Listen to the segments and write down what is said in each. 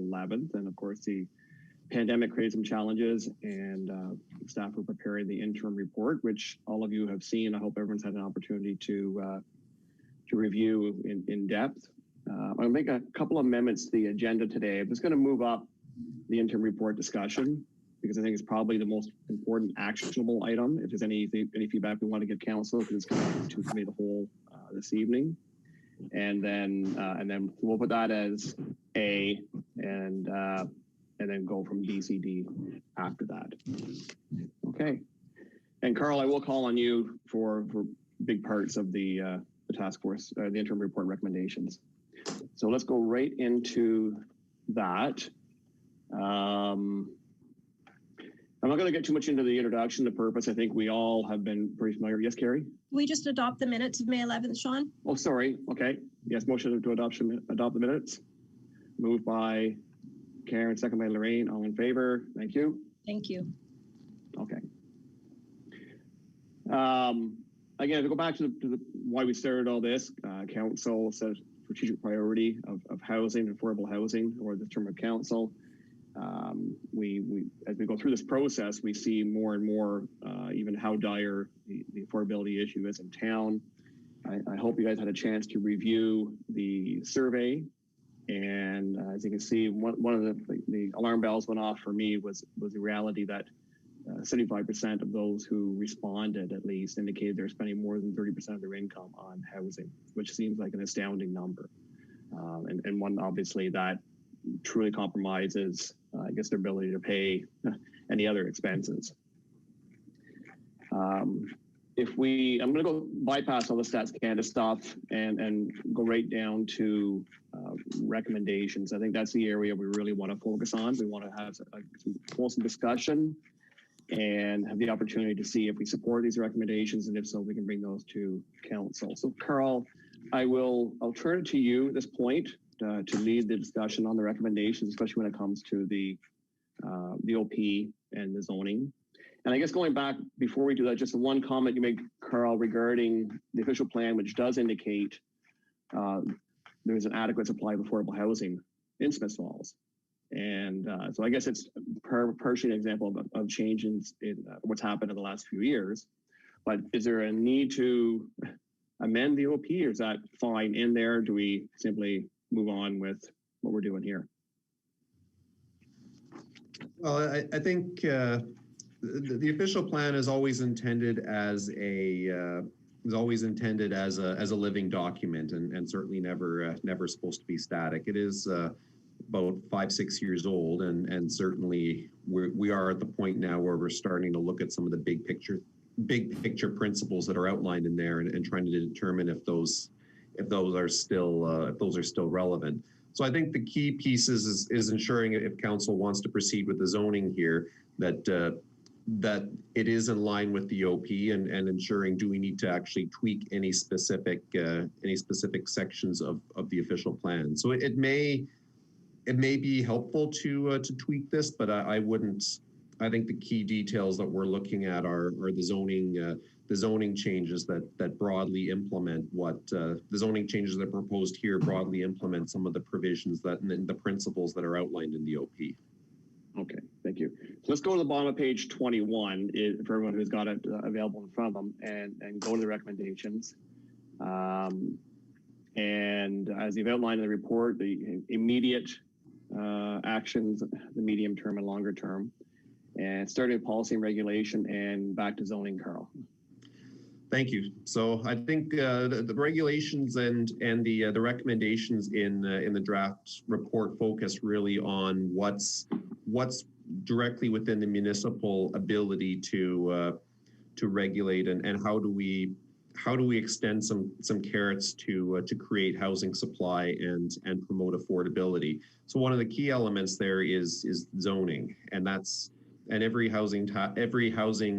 11th. And of course, the pandemic created some challenges, and staff were preparing the interim report, which all of you have seen. I hope everyone's had an opportunity to review in depth. I'll make a couple of amendments to the agenda today. I'm just going to move up the interim report discussion because I think it's probably the most important actionable item. If there's any feedback we want to give council, because it's coming to committee the whole this evening, and then we'll put that as A, and then go from B, C, D after that. Okay. And Carl, I will call on you for big parts of the task force, the interim report recommendations. So let's go right into that. I'm not going to get too much into the introduction, the purpose. I think we all have been pretty familiar. Yes, Carrie? We just adopt the minutes of May 11th, Sean? Oh, sorry. Okay. Yes, motion to adopt the minutes. Moved by Karen, second by Lorraine. All in favor? Thank you. Thank you. Okay. Again, to go back to why we started all this, council set a strategic priority of housing, affordable housing, or the term of council. As we go through this process, we see more and more even how dire the affordability issue is in town. I hope you guys had a chance to review the survey, and as you can see, one of the alarm bells went off for me was the reality that 75% of those who responded at least indicated they're spending more than 30% of their income on housing, which seems like an astounding number, and one obviously that truly compromises, I guess, their ability to pay any other expenses. I'm going to go bypass all the Stats Canada stuff and go right down to recommendations. I think that's the area we really want to focus on. We want to have some wholesome discussion and have the opportunity to see if we support these recommendations, and if so, we can bring those to council. So Carl, I'll turn it to you at this point to lead the discussion on the recommendations, especially when it comes to the OP and the zoning. And I guess going back before we do that, just one comment you made, Carl, regarding the official plan, which does indicate there's an adequate supply of affordable housing in Smiths Falls. And so I guess it's partially an example of change in what's happened in the last few years. But is there a need to amend the OP, or is that fine in there? Do we simply move on with what we're doing here? Well, I think the official plan is always intended as a living document, and certainly never supposed to be static. It is about 5-6 years old, and certainly we are at the point now where we're starting to look at some of the big picture principles that are outlined in there, and trying to determine if those are still relevant. So I think the key piece is ensuring, if council wants to proceed with the zoning here, that it is in line with the OP, and ensuring, do we need to actually tweak any specific sections of the official plan. So it may be helpful to tweak this, but I wouldn't. I think the key details that we're looking at are the zoning changes that broadly implement the zoning changes that are proposed here broadly implement some of the provisions and the principles that are outlined in the OP. Okay, thank you. So let's go to the bottom of page 21 for everyone who's got it available in front of them, and go to the recommendations. And as you've outlined in the report, the immediate actions, the medium term and longer term, and starting with policy and regulation, and back to zoning, Carl. Thank you. So I think the regulations and the recommendations in the draft report focus really on what's directly within the municipal ability to regulate, and how do we extend some carrots to create housing supply and promote affordability. So one of the key elements there is zoning, and every housing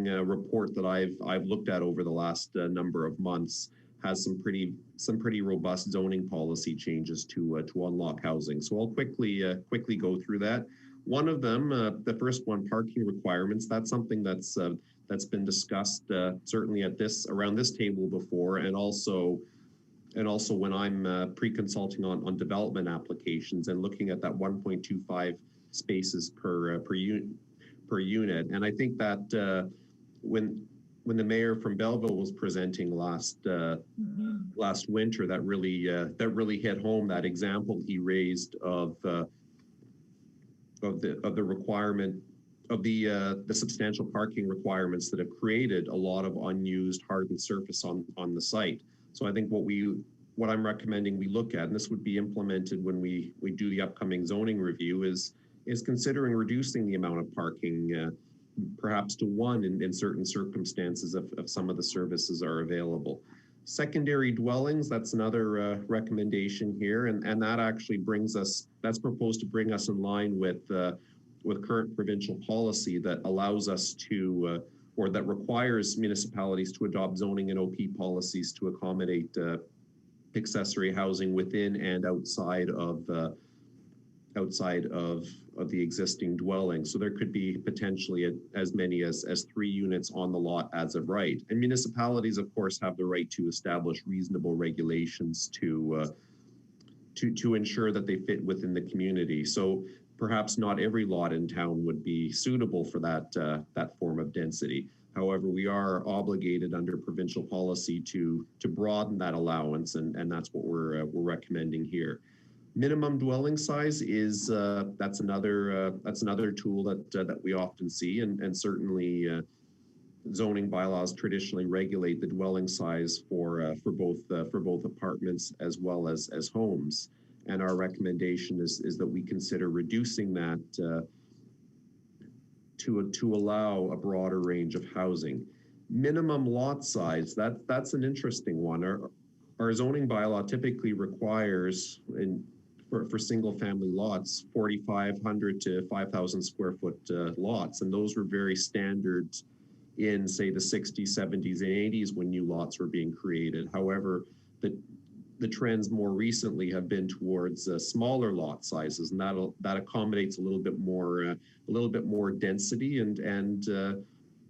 report that I've looked at over the last number of months has some pretty robust zoning policy changes to unlock housing. So I'll quickly go through that. One of them, the first one, parking requirements. That's something that's been discussed certainly around this table before, and also and also when I'm pre-consulting on development applications and looking at that 1.25 spaces per unit. And I think that when the mayor from Belleville was presenting last winter, that really hit home. That example he raised of the requirement of the substantial parking requirements that have created a lot of unused hardened surface on the site. So I think what I'm recommending we look at, and this would be implemented when we do the upcoming zoning review, is considering reducing the amount of parking, perhaps to one in certain circumstances if some of the services are available. Secondary dwellings, that's another recommendation here, and that actually that's proposed to bring us in line with current provincial policy that allows us to, or that requires municipalities to adopt zoning and OP policies to accommodate accessory housing within and outside of the existing dwelling. So there could be potentially as many as 3 units on the lot as of right. And municipalities, of course, have the right to establish reasonable regulations to ensure that they fit within the community. So perhaps not every lot in town would be suitable for that form of density. However, we are obligated under provincial policy to broaden that allowance, and that's what we're recommending here. Minimum dwelling size is that's another tool that we often see, and certainly zoning bylaws traditionally regulate the dwelling size for both apartments as well as homes. And our recommendation is that we consider reducing that to allow a broader range of housing. Minimum lot size, that's an interesting one. Our zoning bylaw typically requires for single family lots, 4,500 to 5,000 square foot lots. And those were very standard in, say, the 60s, 70s, and 80s when new lots were being created. However, the trends more recently have been towards smaller lot sizes, and that accommodates a little bit more density and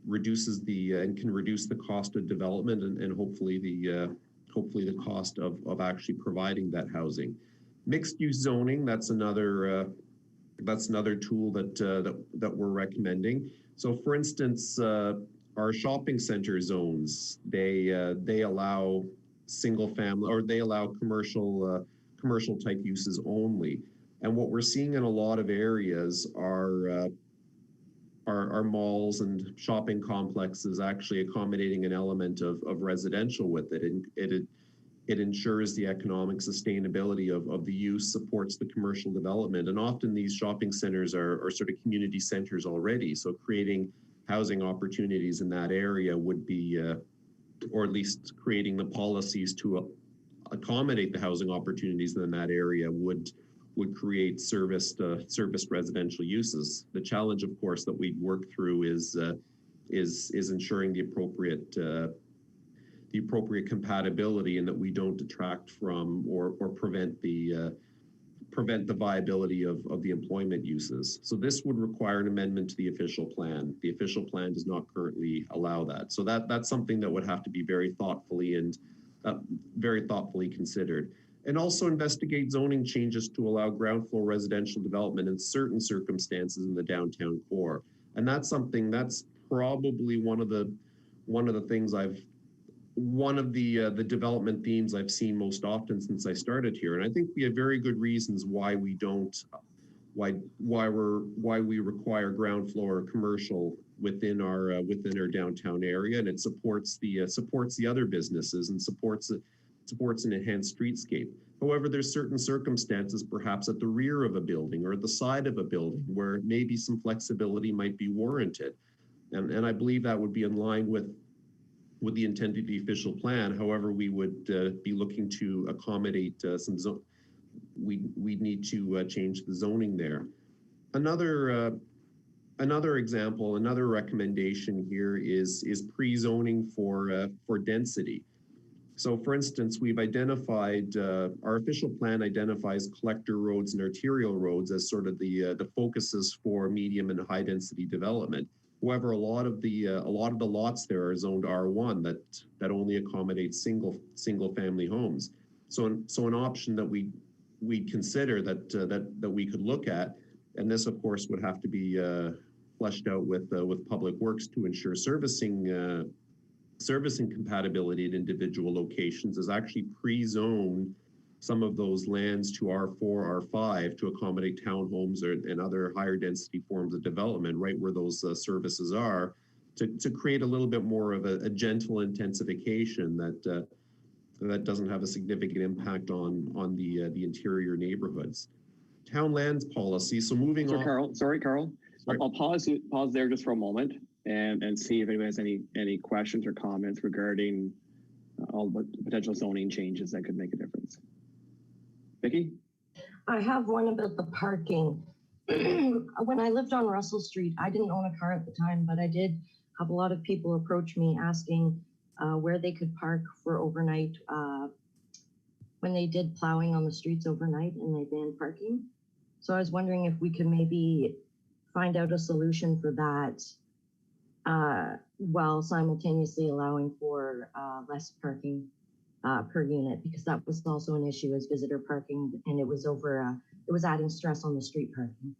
reduces and can reduce the cost of development and hopefully the cost of actually providing that housing. Mixed-use zoning, that's another tool that we're recommending. So, for instance, our shopping center zones, they allow single family, or they allow commercial type uses only. And what we're seeing in a lot of areas are malls and shopping complexes actually accommodating an element of residential with it. And it ensures the economic sustainability of the use, supports the commercial development. And often these shopping centers are sort of community centers already. So creating housing opportunities in that area would be, or at least creating the policies to accommodate the housing opportunities in that area would create serviced residential uses. The challenge, of course, that we work through is ensuring the appropriate compatibility, and that we don't detract from or prevent the viability of the employment uses. So this would require an amendment to the official plan. The official plan does not currently allow that. So that's something that would have to be very thoughtfully considered. And also investigate zoning changes to allow ground floor residential development in certain circumstances in the downtown core. And that's something that's probably one of the development themes I've seen most often since I started here. And I think we have very good reasons why we require ground floor commercial within our downtown area, and it supports the other businesses and supports an enhanced streetscape. However, there's certain circumstances, perhaps at the rear of a building or at the side of a building, where maybe some flexibility might be warranted. And I believe that would be in line with the intent of the official plan. However, we would be looking to accommodate we need to change the zoning there. Another example, another recommendation here is pre-zoning for density. So, for instance, we've identified, our official plan identifies collector roads and arterial roads as sort of the focuses for medium and high density development. However, a lot of the lots there are zoned R1 that only accommodates single family homes. So an option that we'd consider that we could look at, and this of course would have to be fleshed out with Public Works to ensure servicing compatibility at individual locations, is actually pre-zone some of those lands to R4, R5 to accommodate townhomes and other higher density forms of development right where those services are, to create a little bit more of a gentle intensification that doesn't have a significant impact on the interior neighborhoods. Town lands policy. So moving on. Carl, sorry, Carl. Sorry. I'll pause there just for a moment and see if anyone has any questions or comments regarding all the potential zoning changes that could make a difference. Vicki? I have one about the parking. When I lived on Russell Street, I didn't own a car at the time, but I did have a lot of people approach me asking where they could park for overnight when they did plowing on the streets overnight and they banned parking. So I was wondering if we could maybe find out a solution for that while simultaneously allowing for less parking per unit, because that was also an issue as visitor parking, and it was it was adding stress on the street parking.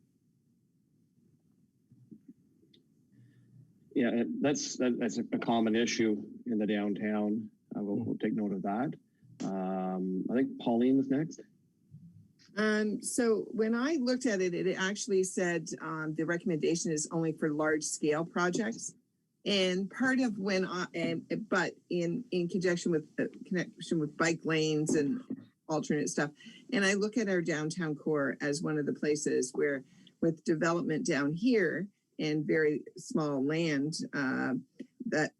Yeah, that's a common issue in the downtown. We'll take note of that. I think Pauline was next. So when I looked at it, it actually said the recommendation is only for large scale projects. And part of when but in conjunction with bike lanes and alternate stuff. And I look at our downtown core as one of the places where, with development down here and very small land, that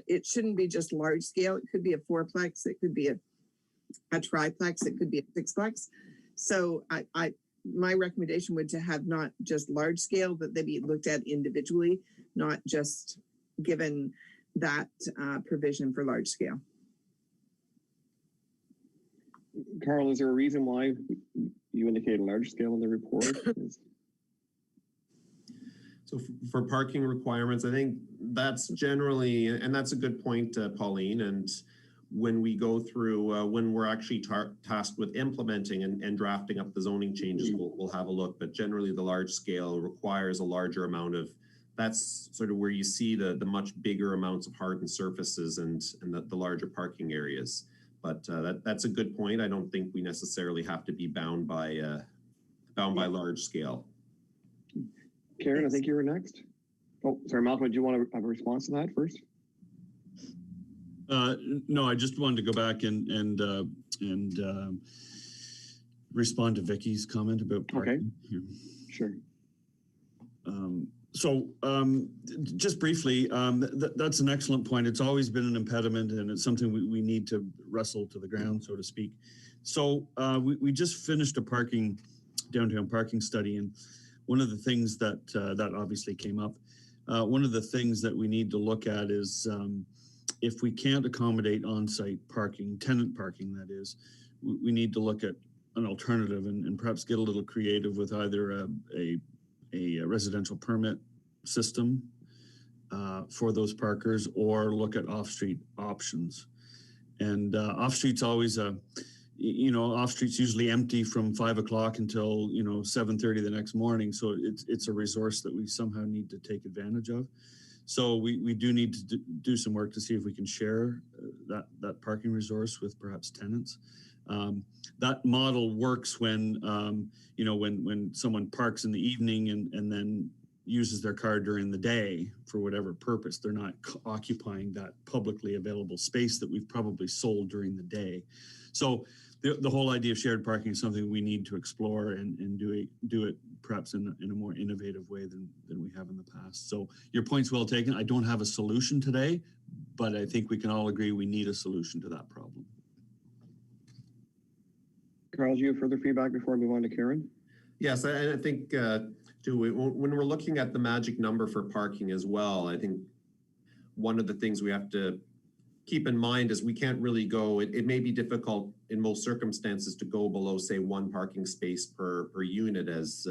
it shouldn't be just large scale. It could be a fourplex, it could be a triplex, it could be a sixplex. So my recommendation would to have not just large scale, but they be looked at individually, not just given that provision for large scale. Carl, is there a reason why you indicate large scale in the report? So for parking requirements, I think that's generally, and that's a good point, Pauline. And when we go through, when we're actually tasked with implementing and drafting up the zoning changes, we'll have a look. But generally, the large scale requires a larger amount of. That's sort of where you see the much bigger amounts of hardened surfaces and the larger parking areas. But that's a good point. I don't think we necessarily have to be bound by large scale. Karen, I think you were next. Oh, sorry, Malcolm, do you want to have a response to that first? No, I just wanted to go back and respond to Vicky's comment about parking. Okay, sure. So just briefly, that's an excellent point. It's always been an impediment, and it's something we need to wrestle to the ground, so to speak. So we just finished a downtown parking study, and one of the things that obviously came up, one of the things that we need to look at is if we can't accommodate on-site parking, tenant parking that is, we need to look at an alternative and perhaps get a little creative with either a residential permit system for those parkers, or look at off-street options. And off-street's always off-street's usually empty from 5 o'clock until 7:30 the next morning. So it's a resource that we somehow need to take advantage of. So we do need to do some work to see if we can share that parking resource with perhaps tenants. That model works when when someone parks in the evening and then uses their car during the day for whatever purpose. They're not occupying that publicly available space that we've probably sold during the day. So the whole idea of shared parking is something we need to explore and do it perhaps in a more innovative way than we have in the past. So your point's well taken. I don't have a solution today, but I think we can all agree we need a solution to that problem. Carl, do you have further feedback before we move on to Karen? Yes, and I think too, when we're looking at the magic number for parking as well, I think one of the things we have to keep in mind is we can't really go, it may be difficult in most circumstances to go below, say, 1 parking space per unit as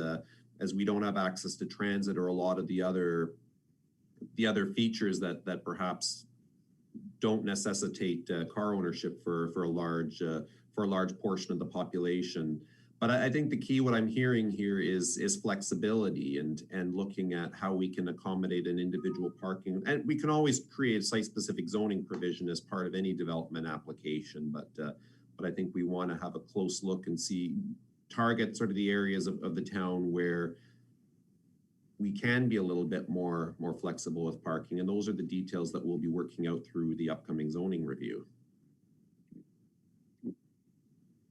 we don't have access to transit or a lot of the other features that perhaps don't necessitate car ownership for a large for a large portion of the population. But I think the key, what I'm hearing here is flexibility and looking at how we can accommodate an individual parking. And we can always create site-specific zoning provision as part of any development application. But I think we want to have a close look and target sort of the areas of the town where we can be a little bit more flexible with parking. And those are the details that we'll be working out through the upcoming zoning review.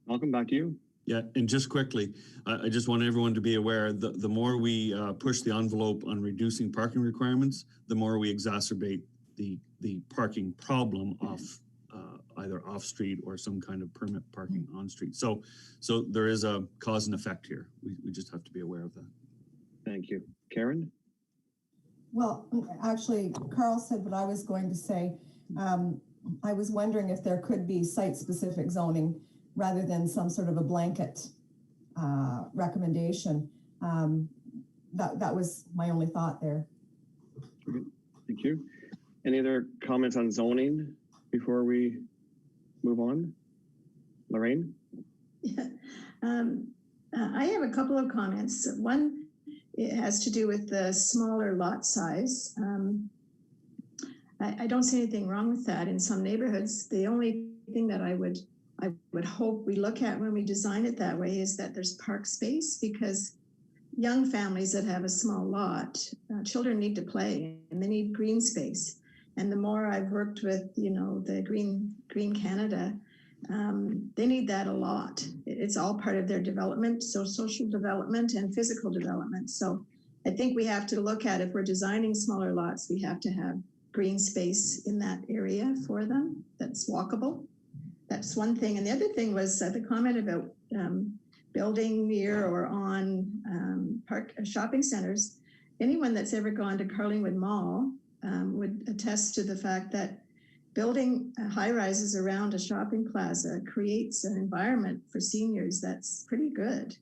Malcolm, back to you. Yeah, and just quickly, I just want everyone to be aware that the more we push the envelope on reducing parking requirements, the more we exacerbate the parking problem either off street or some kind of permit parking on street. So there is a cause and effect here. We just have to be aware of that. Thank you. Karen? Well, actually, Carl said what I was going to say. I was wondering if there could be site-specific zoning rather than some sort of a blanket recommendation. That was my only thought there. Thank you. Any other comments on zoning before we move on? Lorraine? Yeah. I have a couple of comments. One, it has to do with the smaller lot size. I don't see anything wrong with that in some neighborhoods. The only thing that I would hope we look at when we design it that way is that there's park space, because young families that have a small lot, children need to play and they need green space. And the more I've worked with, the Green Canada, they need that a lot. It's all part of their development, so social development and physical development. So I think we have to look at, if we're designing smaller lots, we have to have green space in that area for them that's walkable. That's one thing. And the other thing was the comment about building near or on shopping centers. Anyone that's ever gone to Carlingwood Mall would attest to the fact that building high rises around a shopping plaza creates an environment for seniors that's pretty good.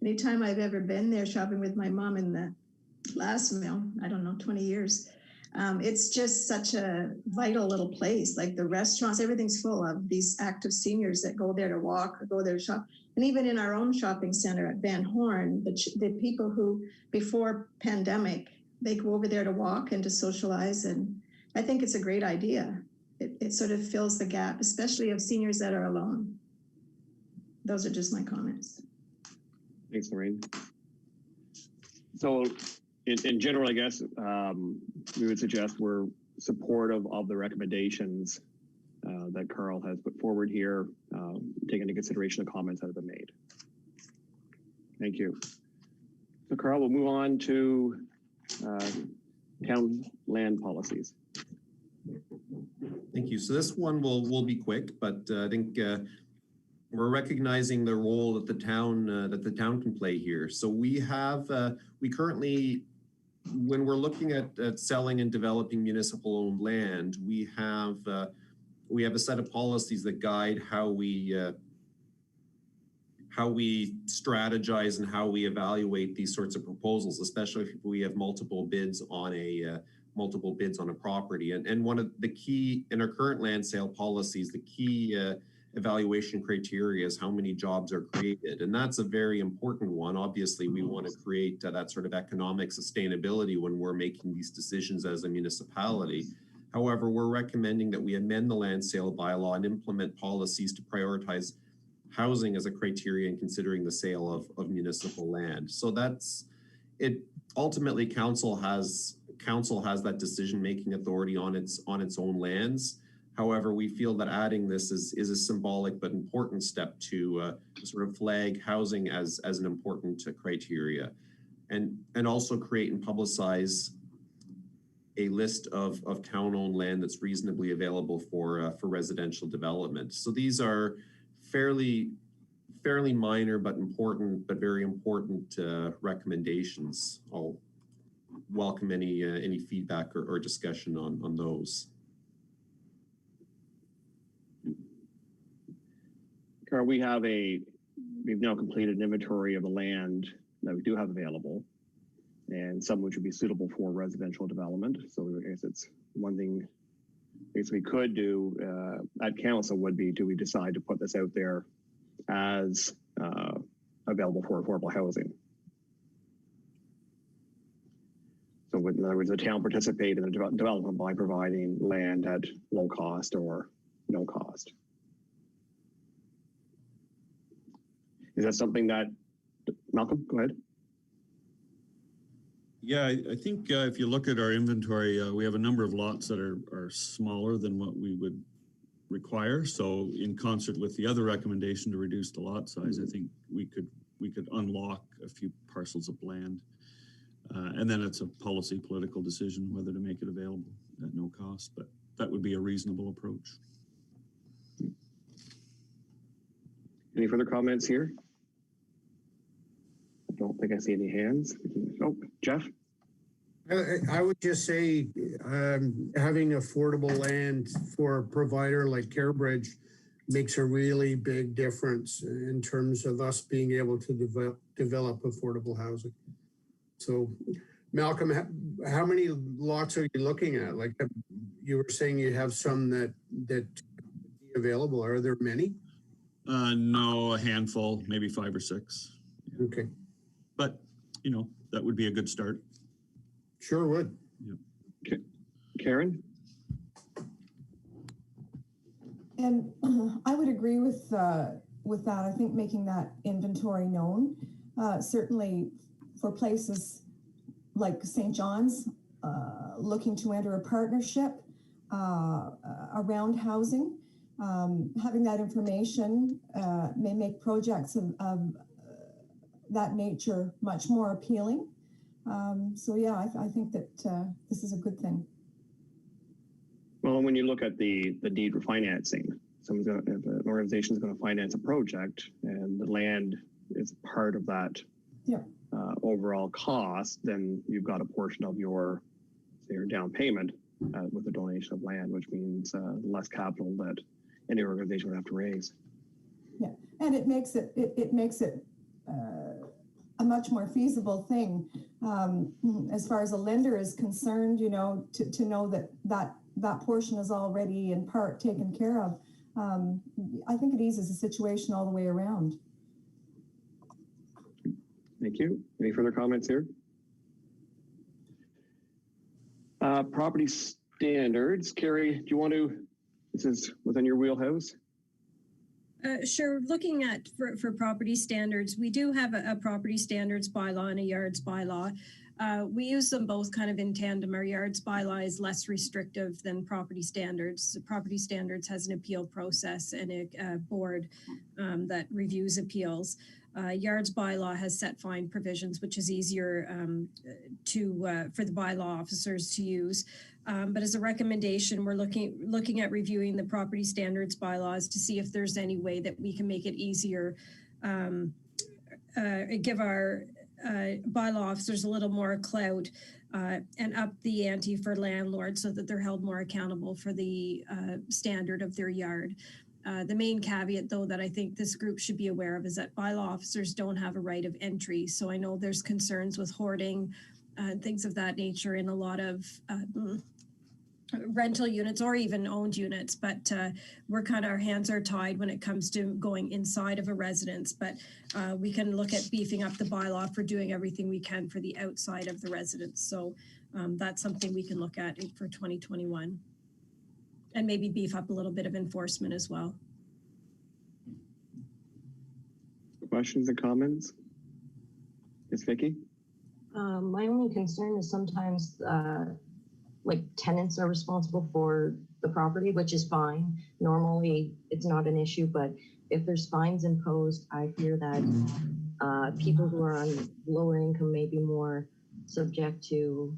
Anytime I've ever been there shopping with my mom in the last mill, I don't know, 20 years, it's just such a vital little place. Like the restaurants, everything's full of these active seniors that go there to walk or go there to shop. And even in our own shopping center at Van Horn, the people who before pandemic, they go over there to walk and to socialize. And I think it's a great idea. It sort of fills the gap, especially of seniors that are alone. Those are just my comments. Thanks, Lorraine. So in general, I guess we would suggest we're supportive of the recommendations that Carl has put forward here, taking into consideration the comments that have been made. Thank you. So Carl, we'll move on to town land policies. Thank you. So this one will be quick, but I think we're recognizing the role that the town can play here. So we currently, when we're looking at selling and developing municipal-owned land, we have a set of policies that guide how we strategize and how we evaluate these sorts of proposals, especially if we have multiple bids on a property. And one of the key in our current land sale policies, the key evaluation criteria is how many jobs are created. And that's a very important one. Obviously, we want to create that sort of economic sustainability when we're making these decisions as a municipality. However, we're recommending that we amend the land sale bylaw and implement policies to prioritize housing as a criteria in considering the sale of municipal land. So that's it. Ultimately, council has that decision-making authority on its own lands. However, we feel that adding this is a symbolic but important step to sort of flag housing as an important criteria, and also create and publicize a list of town-owned land that's reasonably available for residential development. So these are fairly minor but very important recommendations. I'll welcome any feedback or discussion on those. Carl, we've now completed an inventory of the land that we do have available, and some which would be suitable for residential development. So I guess it's one thing I guess we could do at council would be, do we decide to put this out there as available for affordable housing. So in other words, the town participate in the development by providing land at low cost or no cost. Is that something that, Malcolm, go ahead. Yeah, I think if you look at our inventory, we have a number of lots that are smaller than what we would require. So in concert with the other recommendation to reduce the lot size, I think we could unlock a few parcels of land. And then it's a political decision whether to make it available at no cost, but that would be a reasonable approach. Any further comments here? I don't think I see any hands. Oh, Jeff? I would just say having affordable land for a provider like CareBridge makes a really big difference in terms of us being able to develop affordable housing. So, Malcolm, how many lots are you looking at? Like you were saying, you have some that available. Are there many? No, a handful, maybe 5 or 6. Yeah. Okay. But, you know, that would be a good start. Sure would. Yeah. Okay. Karen? And I would agree with that. I think making that inventory known, certainly for places like St. John's, looking to enter a partnership around housing, having that information may make projects of that nature much more appealing. So yeah, I think that this is a good thing. Well, when you look at the deed refinancing, if an organization is going to finance a project and the land is part of that overall cost, then you've got a portion of your down payment with the donation of land, which means less capital that any organization would have to raise. Yeah, and it makes it a much more feasible thing as far as a lender is concerned. You know, to know that portion is already in part taken care of. I think it eases the situation all the way around. Thank you. Any further comments here? Property standards. Carrie, do you want to, this is within your wheelhouse? Sure. Looking at for property standards, we do have a property standards bylaw and a yards bylaw. We use them both kind of in tandem. Our yards bylaw is less restrictive than property standards. The property standards has an appeal process and a board that reviews appeals. Yards bylaw has set fine provisions, which is easier for the bylaw officers to use. But as a recommendation, we're looking at reviewing the property standards bylaws to see if there's any way that we can make it easier, give our bylaw officers a little more clout and up the ante for landlords so that they're held more accountable for the standard of their yard. The main caveat, though, that I think this group should be aware of is that bylaw officers don't have a right of entry. So I know there's concerns with hoarding and things of that nature in a lot of rental units or even owned units, but our hands are tied when it comes to going inside of a residence. But we can look at beefing up the bylaw for doing everything we can for the outside of the residence. So that's something we can look at for 2021. And maybe beef up a little bit of enforcement as well. Questions and comments? Yes, Vicki? My only concern is sometimes like tenants are responsible for the property, which is fine. Normally it's not an issue, but if there's fines imposed, I fear that people who are on lower income may be more subject to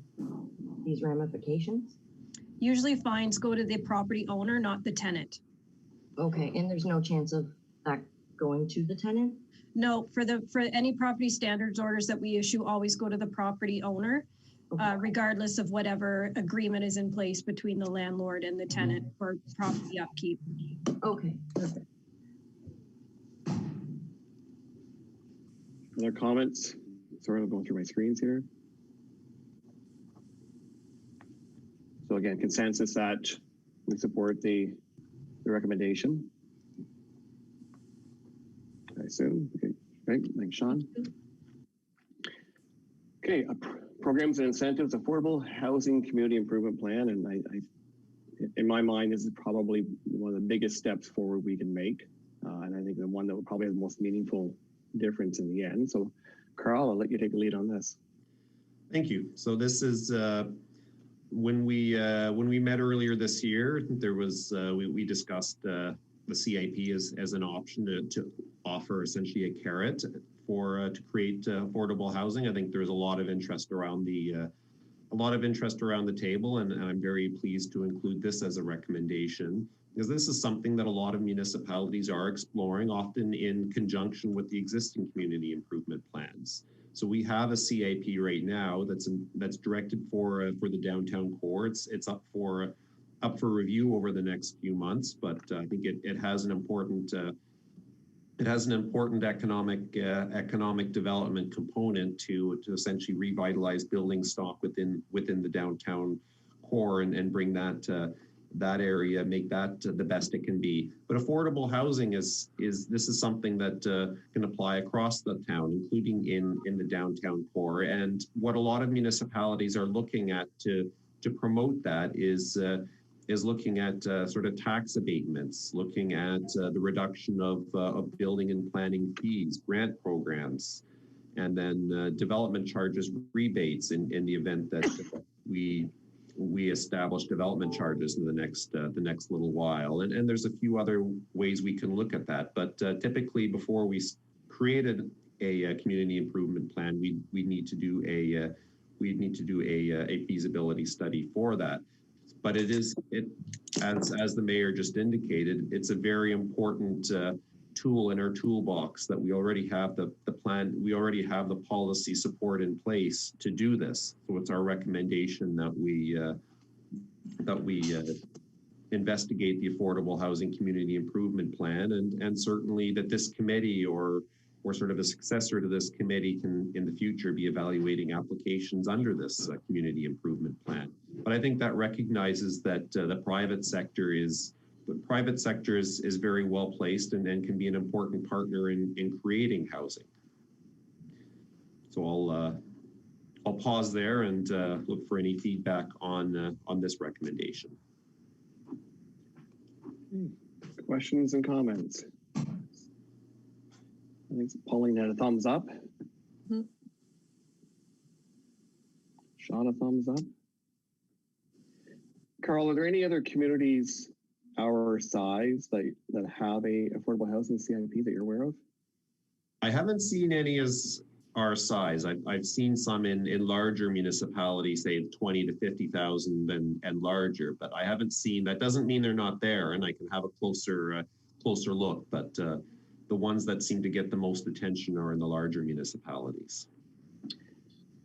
these ramifications. Usually fines go to the property owner, not the tenant. Okay, and there's no chance of that going to the tenant? No, for any property standards orders that we issue, always go to the property owner, okay, regardless of whatever agreement is in place between the landlord and the tenant for property upkeep. Okay, perfect. Other comments? Sorry, I'm going through my screens here. So again, consensus that we support the recommendation. I assume. Okay, great. Thanks, Sean. Okay, programs and incentives, affordable housing community improvement plan, and I in my mind, this is probably one of the biggest steps forward we can make, and I think the one that will probably have the most meaningful difference in the end. So, Carl, I'll let you take the lead on this. Thank you. So this is when we met earlier this year, there was we discussed the CIP as an option to offer essentially a carrot for to create affordable housing. I think there's a lot of interest around the table, and I'm very pleased to include this as a recommendation, because this is something that a lot of municipalities are exploring, often in conjunction with the existing community improvement plans. So we have a CIP right now that's directed for the downtown core. It's up for review over the next few months, but I think it has an important economic development component to essentially revitalize building stock within the downtown core and bring that area, make that the best it can be. But affordable housing is something that can apply across the town, including in the downtown core. And what a lot of municipalities are looking at to promote that is looking at sort of tax abatements, looking at the reduction of building and planning fees, grant programs, and then development charges rebates in the event that we establish development charges in the next little while. And there's a few other ways we can look at that. But typically, before we created a community improvement plan, we need to do a feasibility study for that. But as the mayor just indicated, it's a very important tool in our toolbox that we already have the plan, we already have the policy support in place to do this. So it's our recommendation that we investigate the Affordable Housing Community Improvement Plan, and certainly that this committee or sort of a successor to this committee can in the future be evaluating applications under this community improvement plan. But I think that recognizes that the private sector is very well placed and can be an important partner in creating housing. So I'll pause there and look for any feedback on this recommendation. Questions and comments? I think Pauline had a thumbs up. Mm-hmm. Sean, a thumbs up. Carl, are there any other communities our size that have a affordable housing CIP that you're aware of? I haven't seen any as our size. I've seen some in larger municipalities, say 20 to 50,000 and larger, but I haven't seen, that doesn't mean they're not there, and I can have a closer look, but the ones that seem to get the most attention are in the larger municipalities.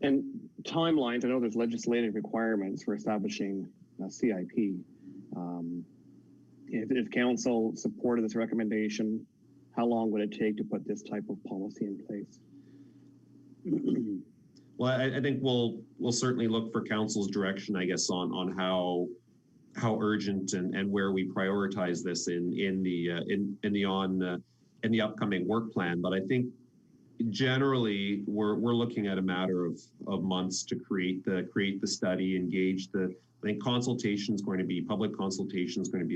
And timelines, I know there's legislative requirements for establishing a CIP. If council supported this recommendation, how long would it take to put this type of policy in place? Well, I think we'll certainly look for council's direction, I guess, on how urgent and where we prioritize this in the upcoming work plan. But I think generally we're looking at a matter of months to create the study, engage I think public consultation is going to be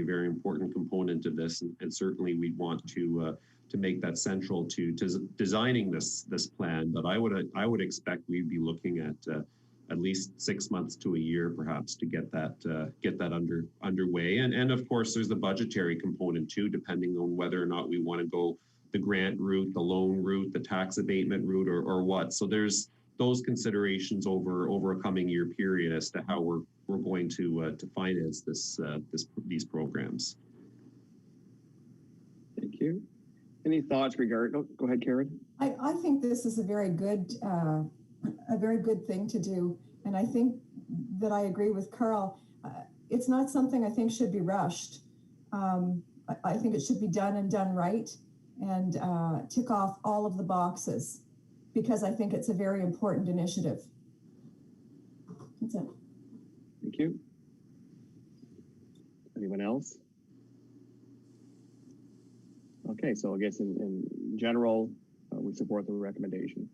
a very important component of this, and certainly we want to make that central to designing this plan. But I would expect we'd be looking at least 6 months to a year, perhaps, to get that underway. And of course, there's the budgetary component too, depending on whether or not we want to go the grant route, the loan route, the tax abatement route, or what. So there's those considerations over a coming year period as to how we're going to finance these programs. Thank you. Any thoughts regarding? Oh, go ahead, Karen. I think this is a very good thing to do, and I think that I agree with Carl. It's not something I think should be rushed. I think it should be done and done right, and tick off all of the boxes, because I think it's a very important initiative. That's it. Thank you. Anyone else? Okay, so I guess in in general, we support the recommendation.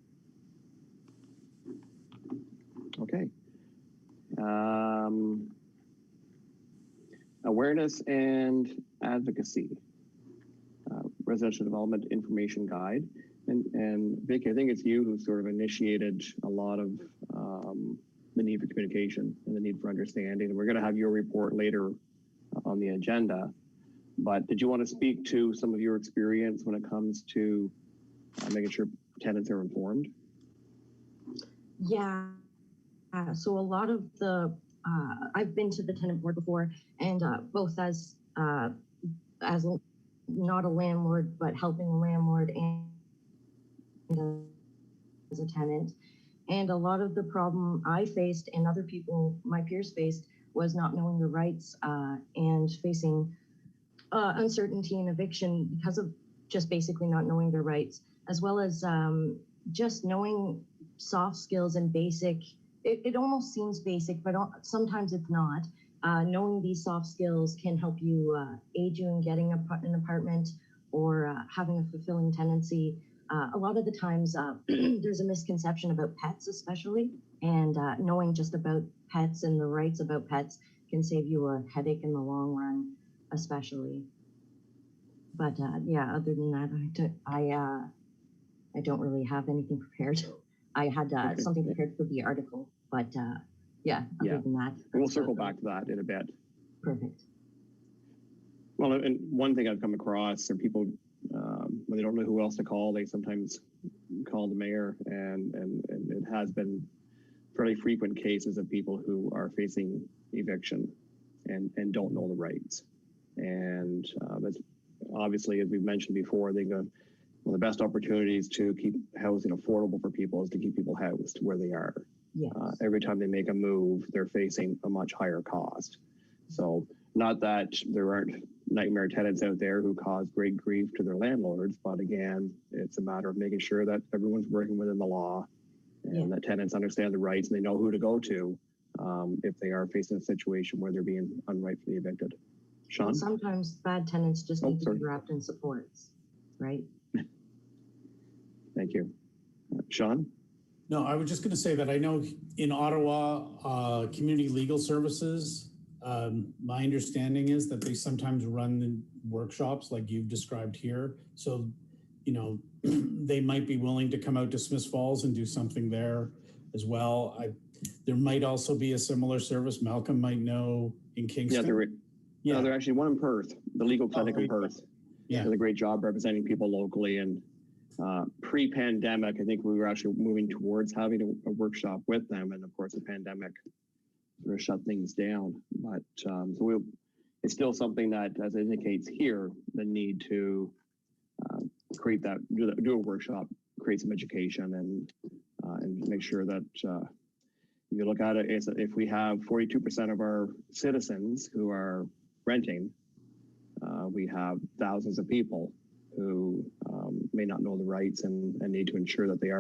Okay. Awareness and advocacy, residential development information guide. And Vicki, I think it's you who sort of initiated a lot of the need for communication and the need for understanding. And we're going to have your report later on the agenda. But did you want to speak to some of your experience when it comes to making sure tenants are informed? Yeah. So a lot of the, I've been to the tenant board before, and both as not a landlord, but helping a landlord and as a tenant. And a lot of the problem I faced and other people, my peers faced, was not knowing your rights and facing uncertainty in eviction because of just basically not knowing their rights, as well as just knowing soft skills and basic, it almost seems basic, but sometimes it's not. Knowing these soft skills can help you aid you in getting an apartment or having a fulfilling tenancy. A lot of the times there's a misconception about pets especially, and knowing just about pets and the rights about pets can save you a headache in the long run, especially. But yeah, other than that, I don't really have anything prepared. I had something prepared for the article, but yeah, other than that. We'll circle back to that in a bit. Perfect. Well, and one thing I've come across are people, when they don't know who else to call, they sometimes call the mayor, and it has been fairly frequent cases of people who are facing eviction and don't know the rights. And that's obviously, as we've mentioned before, they go, one of the best opportunities to keep housing affordable for people is to keep people housed where they are. Yes. Every time they make a move, they're facing a much higher cost. So not that there aren't nightmare tenants out there who cause great grief to their landlords, but again, it's a matter of making sure that everyone's working within the law and that tenants understand the rights and they know who to go to if they are facing a situation where they're being unrightfully evicted. Sean? Sometimes bad tenants just need to be wrapped in supports, right? Thank you. Sean? No, I was just going to say that I know in Ottawa, Community Legal Services, my understanding is that they sometimes run the workshops like you've described here. So, you know, they might be willing to come out to Smiths Falls and do something there as well. There might also be a similar service Malcolm might know in Kingston. Yeah, they're actually one in Perth, the legal clinic in Perth. Yeah, does a great job representing people locally. And pre-pandemic, I think we were actually moving towards having a workshop with them, and of course, the pandemic sort of shut things down. But so it's still something that, as it indicates here, the need to create that, do a workshop, create some education, and make sure that if you look at it, if we have 42% of our citizens who are renting, we have thousands of people who may not know the rights and need to ensure that they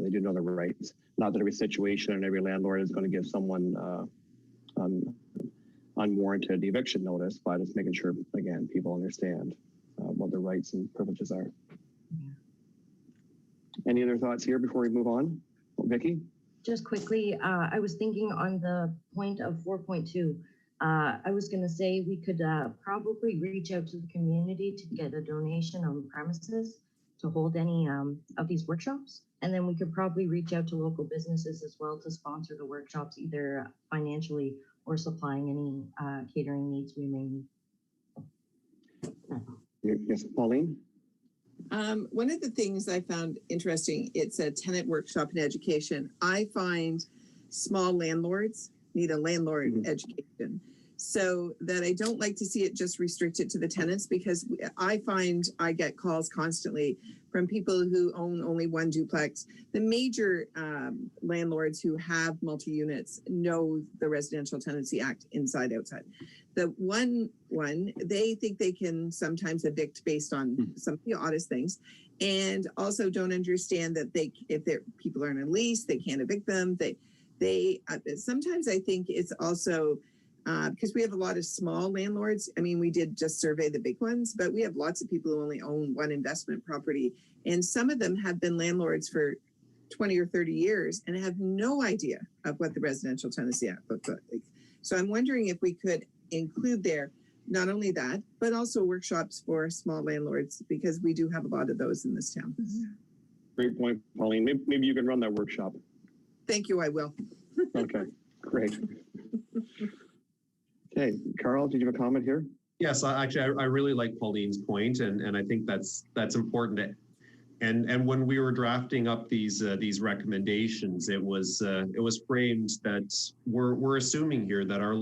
do know the rights. Not that every situation and every landlord is going to give someone unwarranted eviction notice, but it's making sure, again, people understand what their rights and privileges are. Any other thoughts here before we move on? Vicki? Just quickly, I was thinking on the point of 4.2, I was going to say we could probably reach out to the community to get a donation on premises to hold any of these workshops. And then we could probably reach out to local businesses as well to sponsor the workshops, either financially or supplying any catering needs we may need. Yes, Pauline? One of the things I found interesting, it's a tenant workshop in education. I find small landlords need a landlord education. So that I don't like to see it just restricted to the tenants, because I find I get calls constantly from people who own only one duplex. The major landlords who have multi-units know the Residential Tenancy Act inside, outside. The one, they think they can sometimes evict based on some of the oddest things, and also don't understand that if people are on a lease, they can't evict them. They sometimes I think it's also because we have a lot of small landlords. I mean, we did just survey the big ones, but we have lots of people who only own one investment property. And some of them have been landlords for 20 or 30 years and have no idea of what the residential tenancy act looks like. So I'm wondering if we could include there, not only that, but also workshops for small landlords, because we do have a lot of those in this town. Great point, Pauline. Maybe you can run that workshop. Thank you, I will. Okay, great. Okay, Carl, did you have a comment here? Yes, I really like Pauline's point, and I think that's important. And when we were drafting up these recommendations, it was framed that we're assuming here that our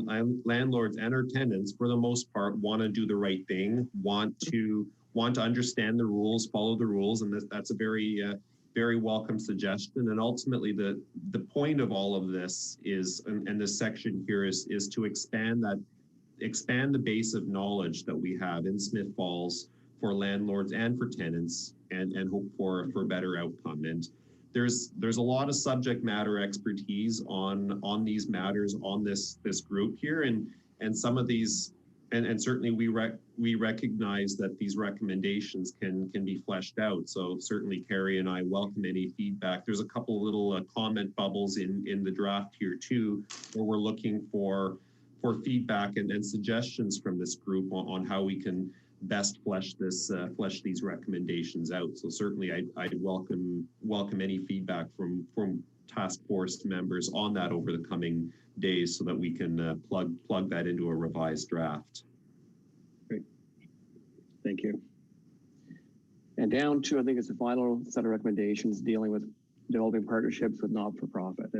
landlords and our tenants, for the most part, want to do the right thing, want to understand the rules, follow the rules, and that's a very welcome suggestion. And ultimately, the point of all of this is, and this section here is to expand the base of knowledge that we have in Smith Falls for landlords and for tenants, and hope for a better outcome. And there's a lot of subject matter expertise on these matters on this group here, and some of these, and certainly we recognize that these recommendations can be fleshed out. So certainly Carrie and I welcome any feedback. There's a couple little comment bubbles in the draft here too, where we're looking for feedback and suggestions from this group on how we can best flesh these recommendations out. So certainly I'd welcome any feedback from task force members on that over the coming days, so that we can plug that into a revised draft. Great, thank you. And down to, I think it's the final set of recommendations dealing with developing partnerships with not-for-profit,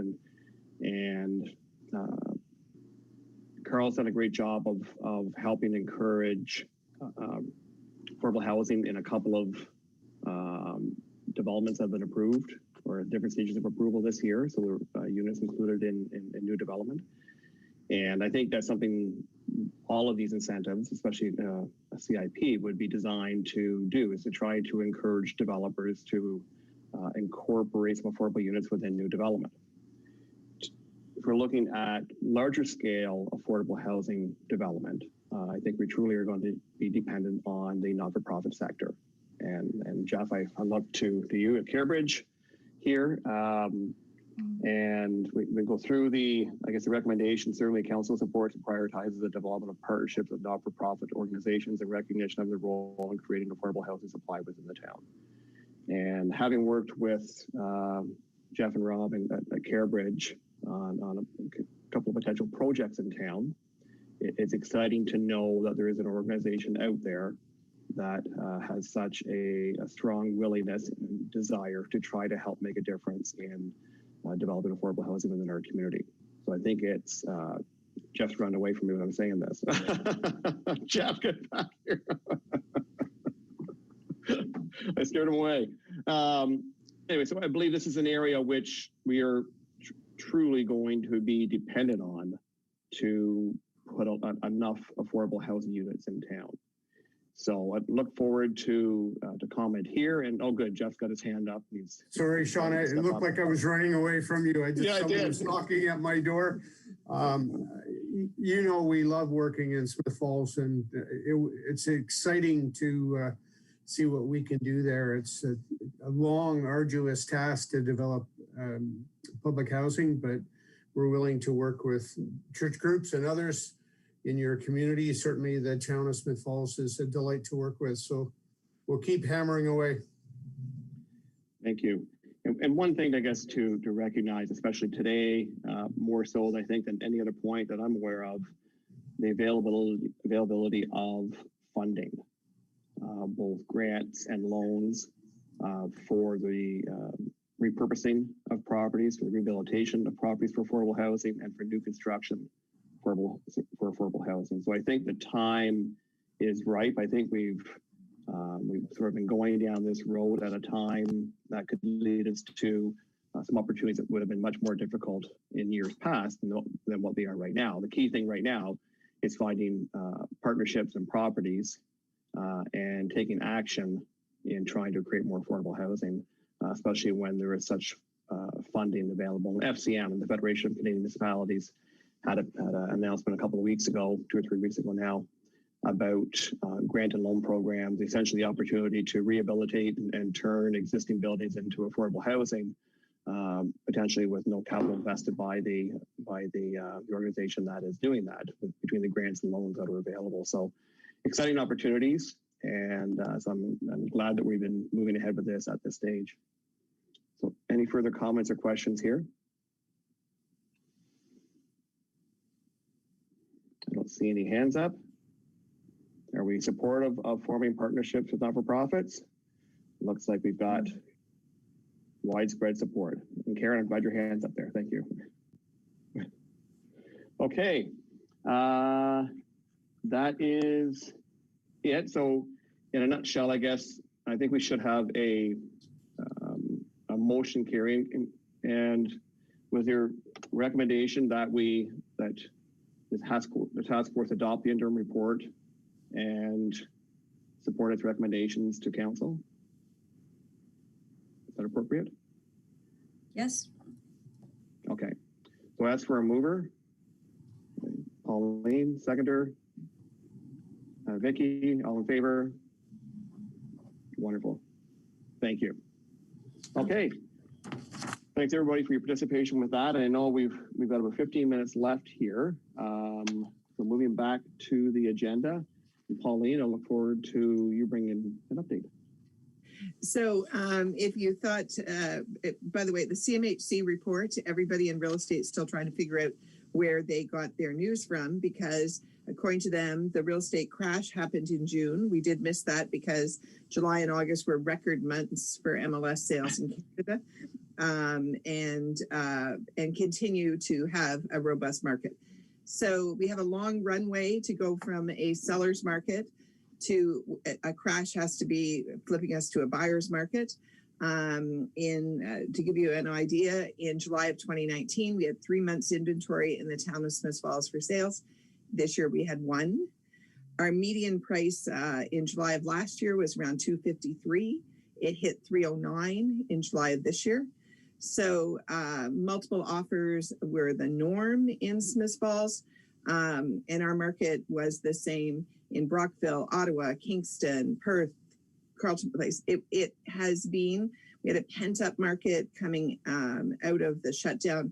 and Carl's done a great job of helping encourage affordable housing in a couple of developments that have been approved, or different stages of approval this year. So there are units included in new development. And I think that's something all of these incentives, especially a CIP, would be designed to do, is to try to encourage developers to incorporate some affordable units within new development. If we're looking at larger scale affordable housing development, I think we truly are going to be dependent on the not-for-profit sector. And Jeff, I look to you at CareBridge here, and we go through the recommendations. Certainly, council supports and prioritizes the development of partnerships with not-for-profit organizations in recognition of their role in creating affordable housing supply within the town. And having worked with Jeff and Rob at CareBridge on a couple of potential projects in town, it's exciting to know that there is an organization out there that has such a strong willingness and desire to try to help make a difference in developing affordable housing within our community. So I think it's, Jeff's run away from me when I'm saying this. Jeff, get back here. I scared him away. Anyway, so I believe this is an area which we are truly going to be dependent on to put enough affordable housing units in town. So I look forward to comment here. And oh, good, Jeff's got his hand up. Sorry, Sean, it looked like I was running away from you. Someone was knocking at my door. You know, we love working in Smith Falls, and it's exciting to see what we can do there. It's a long, arduous task to develop public housing, but we're willing to work with church groups and others in your community. Certainly the town of Smith Falls is a delight to work with. So we'll keep hammering away. Thank you. And one thing, I guess, to recognize, especially today, more so I think than any other point that I'm aware of, the availability of funding, both grants and loans for the repurposing of properties, for the rehabilitation of properties for affordable housing, and for new construction for affordable housing. So I think the time is ripe. I think we've sort of been going down this road at a time that could lead us to some opportunities that would have been much more difficult in years past than what they are right now. The key thing right now is finding partnerships and properties and taking action in trying to create more affordable housing, especially when there is such funding available. And FCM and the Federation of Canadian Municipalities had an announcement a couple of weeks ago, 2 or 3 weeks ago now, about grant and loan programs, essentially the opportunity to rehabilitate and turn existing buildings into affordable housing, potentially with no capital invested by the organization that is doing that, between the grants and loans that are available. So exciting opportunities, and so I'm glad that we've been moving ahead with this at this stage. So any further comments or questions here? I don't see any hands up. Are we supportive of forming partnerships with not-for-profits? Looks like we've got widespread support. And Karen, I'm glad your hand's up there. Thank you. Okay, that is it. So in a nutshell, I guess, I think we should have a motion carrying, and with your recommendation that the task force adopt the interim report and support its recommendations to council. Is that appropriate? Yes. Okay. So as for a mover, Pauline, seconder, Vicky, all in favor? Wonderful. Thank you. Okay. Thanks everybody for your participation with that. I know we've got about 15 minutes left here. So moving back to the agenda, and Pauline, I look forward to you bringing an update. So if you thought, by the way, the CMHC report, everybody in real estate is still trying to figure out where they got their news from, because according to them, the real estate crash happened in June. We did miss that because July and August were record months for MLS sales in Canada, and continue to have a robust market. So we have a long runway to go from a seller's market to a crash has to be flipping us to a buyer's market. To give you an idea, in July of 2019, we had 3 months inventory in the town of Smiths Falls for sales. This year we had 1. Our median price in July of last year was around $253. It hit $309 in July of this year. So multiple offers were the norm in Smiths Falls, and our market was the same in Brockville, Ottawa, Kingston, Perth, Carleton Place. It has been, we had a pent-up market coming out of the shutdown.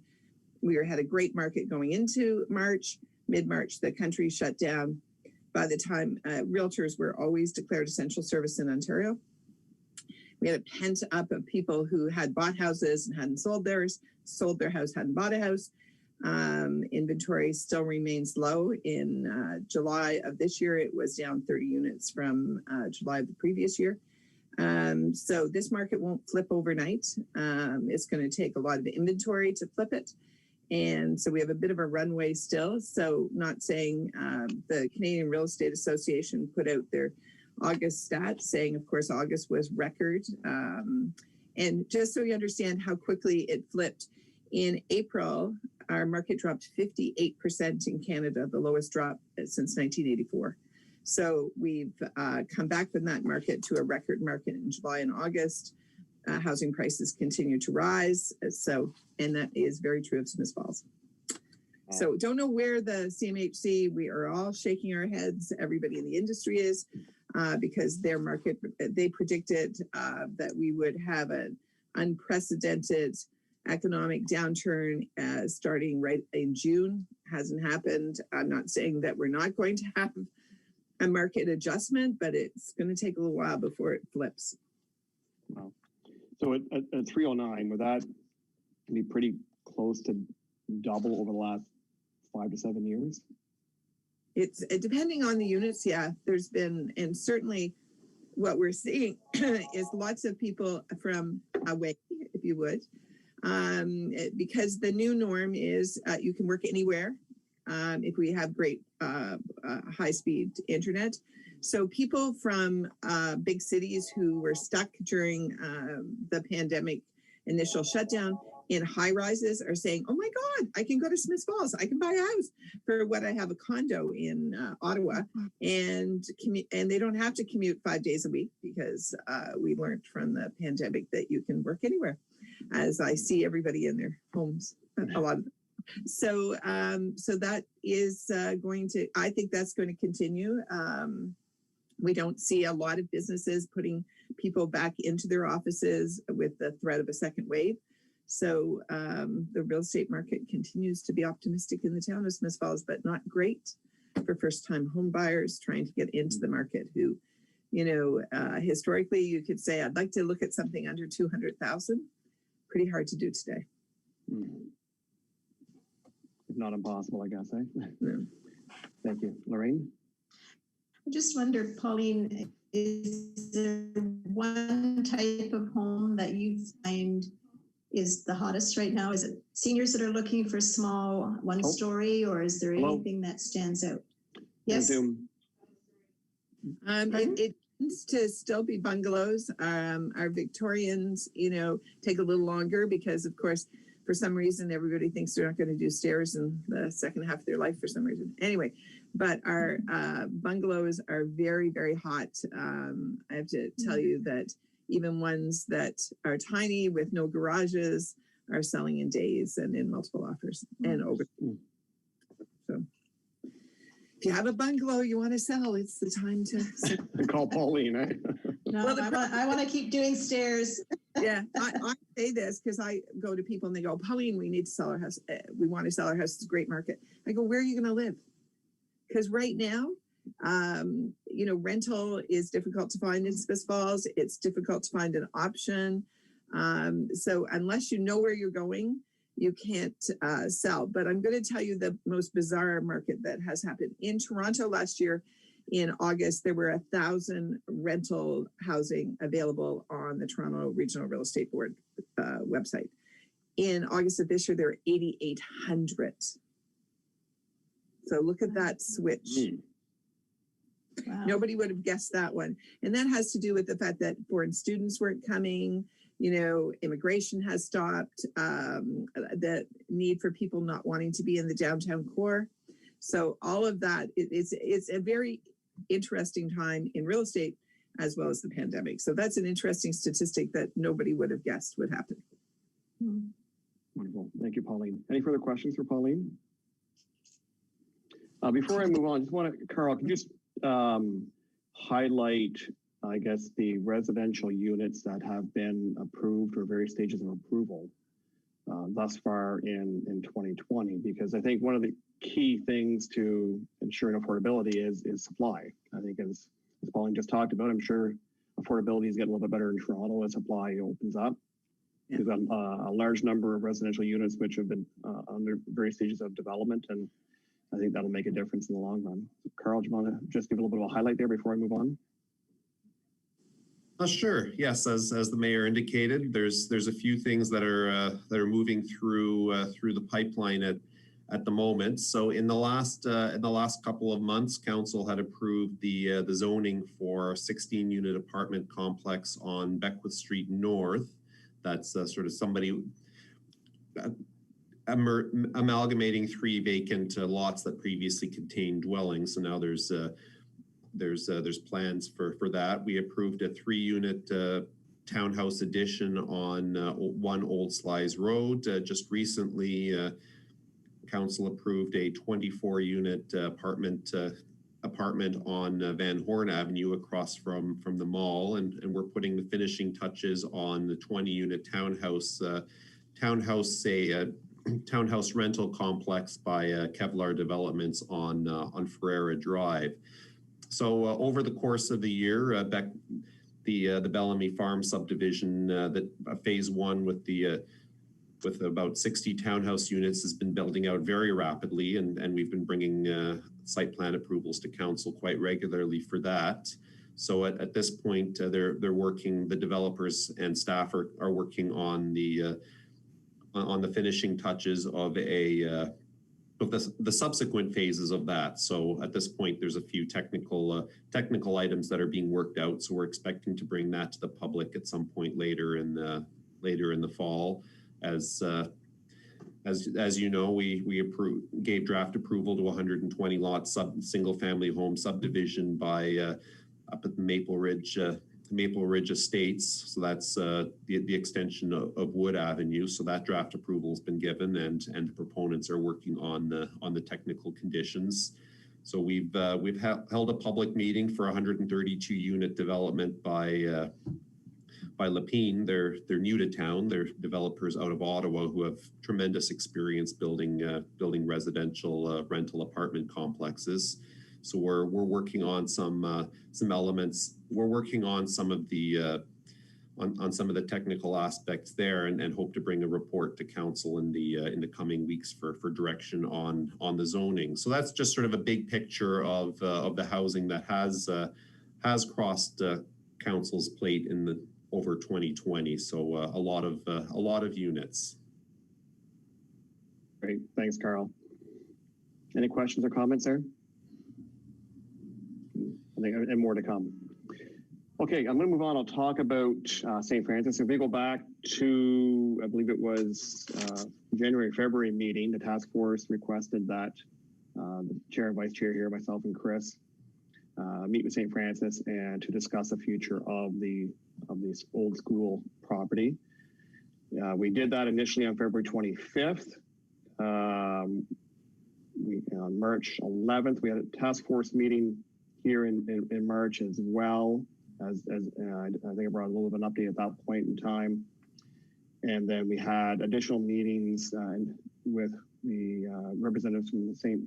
We had a great market going into March. Mid-March, the country shut down. By the time realtors were always declared essential service in Ontario, we had a pent-up of people who had bought houses and hadn't sold theirs, sold their house, hadn't bought a house. Inventory still remains low. In July of this year, it was down 30 units from July of the previous year. So this market won't flip overnight. It's going to take a lot of inventory to flip it. And so we have a bit of a runway still. So not saying the Canadian Real Estate Association put out their August stats saying, of course, August was record. And just so you understand how quickly it flipped, in April, our market dropped 58% in Canada, the lowest drop since 1984. So we've come back from that market to a record market in July and August. Housing prices continue to rise. And that is very true of Smiths Falls. So don't know where the CMHC, we are all shaking our heads. Everybody in the industry is, because their market, they predicted that we would have an unprecedented economic downturn starting right in June. Hasn't happened. I'm not saying that we're not going to have a market adjustment, but it's going to take a little while before it flips. Wow. So at 309, would that be pretty close to double over the last 5 to 7 years? It's depending on the units. Yeah, there's been, and certainly what we're seeing is lots of people from away, if you would, because the new norm is you can work anywhere if we have great high-speed internet. So people from big cities who were stuck during the pandemic initial shutdown in high rises are saying, oh my God, I can go to Smiths Falls. I can buy a house for what I have a condo in Ottawa, and they don't have to commute 5 days a week, because we learned from the pandemic that you can work anywhere, as I see everybody in their homes, a lot of them. So that is going to, I think that's going to continue. We don't see a lot of businesses putting people back into their offices with the threat of a second wave. So the real estate market continues to be optimistic in the town of Smith Falls, but not great for first-time home buyers trying to get into the market who, historically you could say, I'd like to look at something under 200,000. Pretty hard to do today. Not impossible, I guess, eh? No. Thank you. Lorraine? I just wondered, Pauline, is there one type of home that you find is the hottest right now? Is it seniors that are looking for small one-story, or is there anything that stands out? Yes. It tends to still be bungalows. Our Victorians, take a little longer because, of course, for some reason, everybody thinks they're not going to do stairs in the second half of their life for some reason. Anyway, but our bungalows are very, very hot. I have to tell you that even ones that are tiny with no garages are selling in days and in multiple offers and over. So if you have a bungalow you want to sell, it's the time to call Pauline, eh? No, I want to keep doing stairs. Yeah, I say this because I go to people and they go, Pauline, we need to sell our house. We want to sell our house. It's a great market. I go, where are you going to live? Because right now, rental is difficult to find in Smith Falls. It's difficult to find an option. So unless you know where you're going, you can't sell. But I'm going to tell you the most bizarre market that has happened. In Toronto last year, in August, there were 1,000 rental housing available on the Toronto Regional Real Estate Board website. In August of this year, there were 8,800. So look at that switch. Wow. Nobody would have guessed that one. And that has to do with the fact that foreign students weren't coming, immigration has stopped, the need for people not wanting to be in the downtown core. So all of that, it's a very interesting time in real estate as well as the pandemic. So that's an interesting statistic that nobody would have guessed would happen. Wonderful. Thank you, Pauline. Any further questions for Pauline? Before I move on, just want to, Carl, can you just highlight, I guess, the residential units that have been approved or various stages of approval thus far in 2020? Because I think one of the key things to ensuring affordability is supply. I think as Pauline just talked about, I'm sure affordability is getting a little bit better in Toronto as supply opens up. Yeah. We've got a large number of residential units which have been under various stages of development, and I think that'll make a difference in the long run. Carl, do you want to just give a little bit of a highlight there before I move on? Sure. Yes, as the mayor indicated, there's a few things that are moving through the pipeline at the moment. So in the last couple of months, council had approved the zoning for a 16-unit apartment complex on Beckwith Street North. That's sort of somebody amalgamating 3 vacant lots that previously contained dwellings. So now there's plans for that. We approved a 3-unit townhouse addition on 1 Old Slies Road. Just recently, council approved a 24-unit apartment on Van Horn Avenue across from the mall, and we're putting the finishing touches on the 20-unit townhouse rental complex by Kevlar Developments on Ferreira Drive. So over the course of the year, the Bellamy Farm subdivision, that phase 1 with about 60 townhouse units has been building out very rapidly, and we've been bringing site plan approvals to council quite regularly for that. So at this point, they're working. The developers and staff are working on the finishing touches of the subsequent phases of that. So at this point, there's a few technical items that are being worked out. So we're expecting to bring that to the public at some point later in the fall. As you know, we gave draft approval to 120 lot single family home subdivision by up at the Maple Ridge Maple Ridge Estates. So that's the extension of Wood Avenue. So that draft approval has been given, and the proponents are working on the technical conditions. So we've held a public meeting for 132 unit development by Lapine. They're new to town. They're developers out of Ottawa who have tremendous experience building residential rental apartment complexes. So we're working on some elements. We're working on some of the on some of the technical aspects there, and hope to bring a report to council in the coming weeks for direction on the zoning. So that's just sort of a big picture of the housing that has crossed council's plate over 2020. So a lot of units. Great, thanks, Carl. Any questions or comments there? I think, and more to come. Okay, I'm going to move on. I'll talk about St. Francis. If we go back to, I believe it was January, February meeting, the task force requested that the chair and vice chair here, myself and Chris, meet with St. Francis and to discuss the future of this old school property. We did that initially on February 25th. On March 11th, we had a task force meeting here in March as well. As I think I brought a little bit of an update at that point in time. And then we had additional meetings with the representatives from St.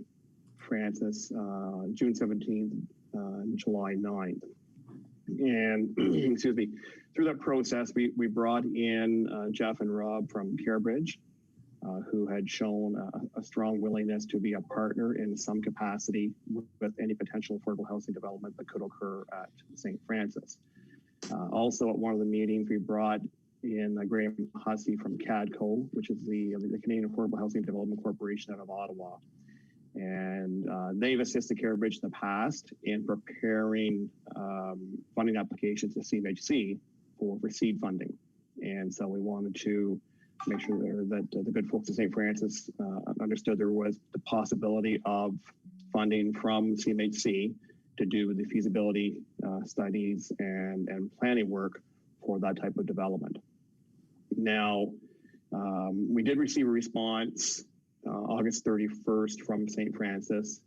Francis, June 17th and July 9th. And excuse me, through that process, we brought in Jeff and Rob from CareBridge, who had shown a strong willingness to be a partner in some capacity with any potential affordable housing development that could occur at St. Francis. Also at one of the meetings, we brought in Graham Hussey from CADCO, which is the Canadian Affordable Housing Development Corporation out of Ottawa. And they've assisted CareBridge in the past in preparing funding applications to CMHC for seed funding. And so we wanted to make sure that the good folks at St. Francis understood there was the possibility of funding from CMHC to do the feasibility studies and planning work for that type of development. Now, we did receive a response August 31st from St. Francis.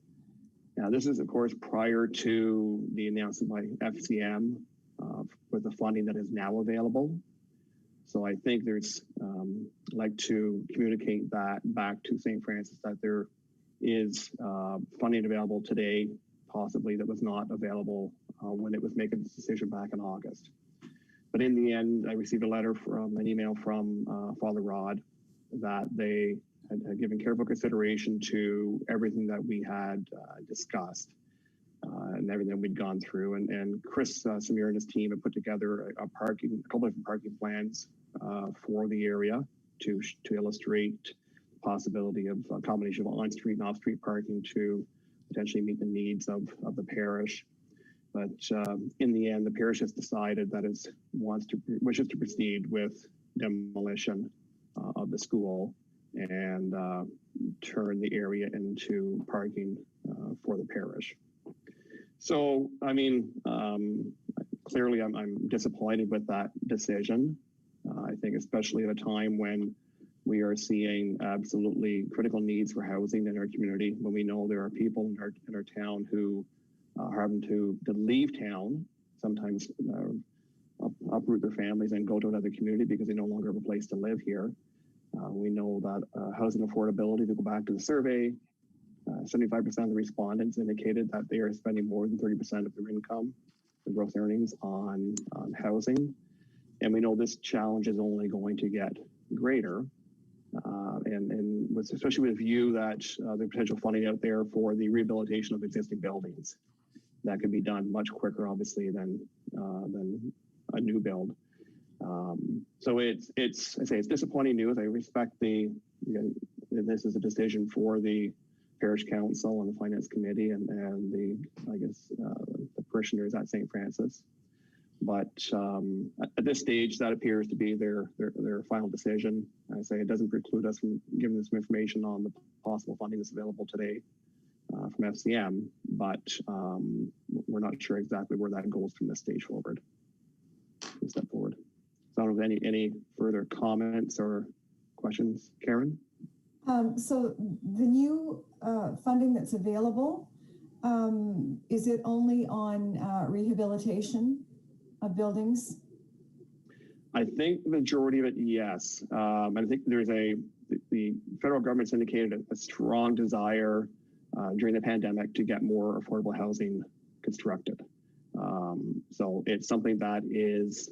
Now, this is, of course, prior to the announcement by FCM with the funding that is now available. So I think there's like to communicate that back to St. Francis that there is funding available today, possibly that was not available when it was making this decision back in August. But in the end, I received an email from Father Rod that they had given careful consideration to everything that we had discussed and everything that we'd gone through. And Chris Samir and his team had put together a couple of different parking plans for the area to illustrate the possibility of a combination of on-street and off-street parking to potentially meet the needs of the parish. But in the end, the parish has decided that it wishes to proceed with demolition of the school and turn the area into parking for the parish. So, I mean, clearly I'm disappointed with that decision. I think especially at a time when we are seeing absolutely critical needs for housing in our community, when we know there are people in our town who are having to leave town, sometimes uproot their families and go to another community because they no longer have a place to live here. We know that housing affordability, to go back to the survey, 75% of the respondents indicated that they are spending more than 30% of their income, their gross earnings on housing. And we know this challenge is only going to get greater. And especially with view that the potential funding out there for the rehabilitation of existing buildings, that could be done much quicker, obviously, than a new build. So it's disappointing news. I respect this is a decision for the parish council and the finance committee and the parishioners at St. Francis. But at this stage, that appears to be their final decision. I say it doesn't preclude us from giving this information on the possible funding that's available today from FCM, but we're not sure exactly where that goes from this stage forward. step forward. So I don't know if any further comments or questions, Karen? So the new funding that's available, is it only on rehabilitation of buildings? I think the majority of it, yes. I think there's the federal government's indicated a strong desire during the pandemic to get more affordable housing constructed. So it's something that is,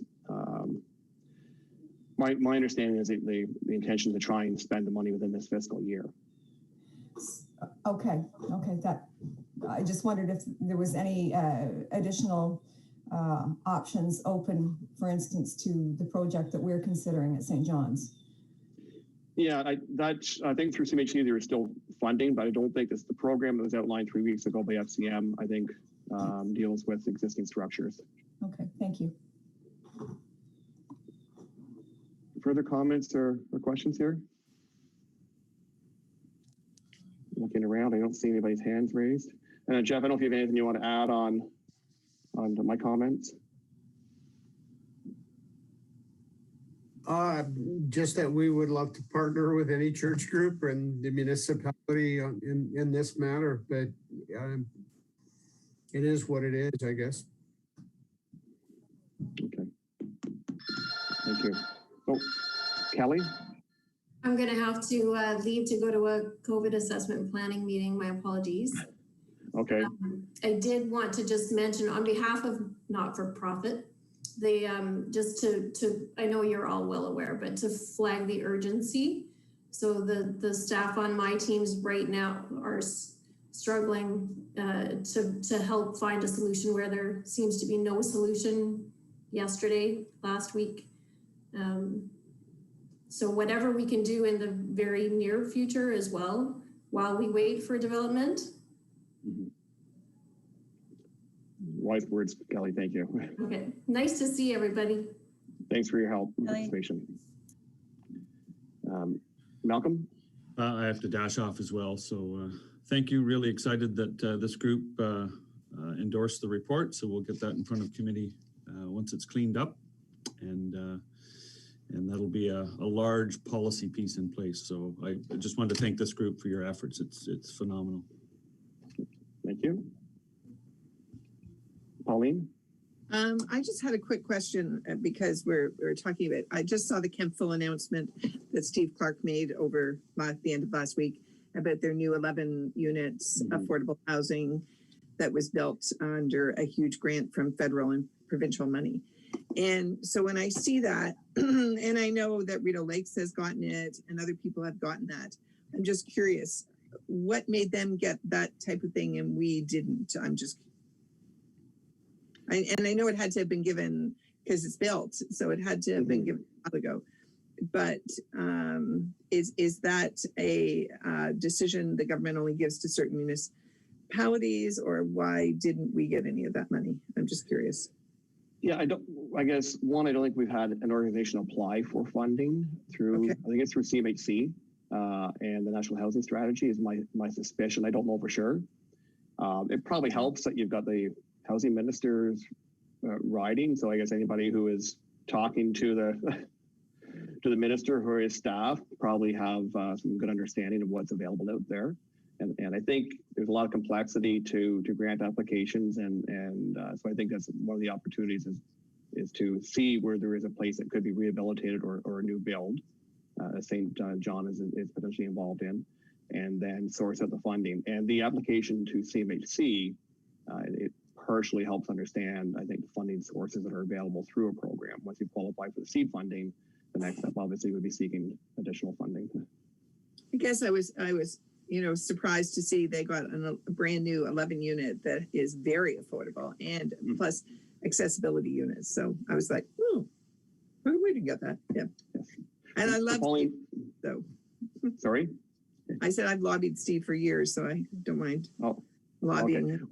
my understanding is the intention to try and spend the money within this fiscal year. Okay, that, I just wondered if there was any additional options open, for instance, to the project that we're considering at St. John's. Yeah, I think through CMHC there is still funding, but I don't think it's the program that was outlined 3 weeks ago by FCM, I think deals with existing structures. Okay, thank you. Further comments or questions here? Looking around, I don't see anybody's hands raised. And Jeff, I don't know if you have anything you want to add on to my comments. Just that we would love to partner with any church group and the municipality in this matter, but it is what it is, I guess. Okay. Thank you. Oh, Kelly? I'm going to have to leave to go to a COVID assessment and planning meeting. My apologies. Okay. I did want to just mention on behalf of not-for-profit, they just to I know you're all well aware, but to flag the urgency. So the staff on my teams right now are struggling to help find a solution where there seems to be no solution last week. So whatever we can do in the very near future as well, while we wait for development. Wise words, Kelly, thank you. Okay, nice to see everybody. Thanks for your help and participation. Malcolm? I have to dash off as well. So thank you. Really excited that this group endorsed the report. So we'll get that in front of committee once it's cleaned up. And that'll be a large policy piece in place. So I just wanted to thank this group for your efforts. It's phenomenal. Thank you. Pauline? I just had a quick question because we're talking about, I just saw the Kemptville announcement that Steve Clark made over the end of last week about their new 11 units affordable housing that was built under a huge grant from federal and provincial money. And so when I see that, and I know that Rideau Lakes has gotten it and other people have gotten that, I'm just curious, what made them get that type of thing and we didn't? And I know it had to have been given because it's built, so it had to have been given a while ago. But is that a decision the government only gives to certain municipalities, or why didn't we get any of that money? I'm just curious. Yeah, I don't think we've had an organization apply for funding through, I think it's through CMHC and the National Housing Strategy is my suspicion. I don't know for sure. It probably helps that you've got the housing minister's writing. So I guess anybody who is talking to the minister or his staff probably have some good understanding of what's available out there. And I think there's a lot of complexity to grant applications. And so I think that's one of the opportunities is to see where there is a place that could be rehabilitated or a new build. St. John is potentially involved in, and then source out the funding. And the application to CMHC, it partially helps understand, I think, the funding sources that are available through a program. Once you qualify for the seed funding, the next step obviously would be seeking additional funding. I guess I was surprised to see they got a brand new 11 unit that is very affordable and plus accessibility units. So I was like, where did we get that? Yeah. Yes. And I love Steve, so. Sorry? I said I've lobbied Steve for years, so I don't mind lobbying. Okay.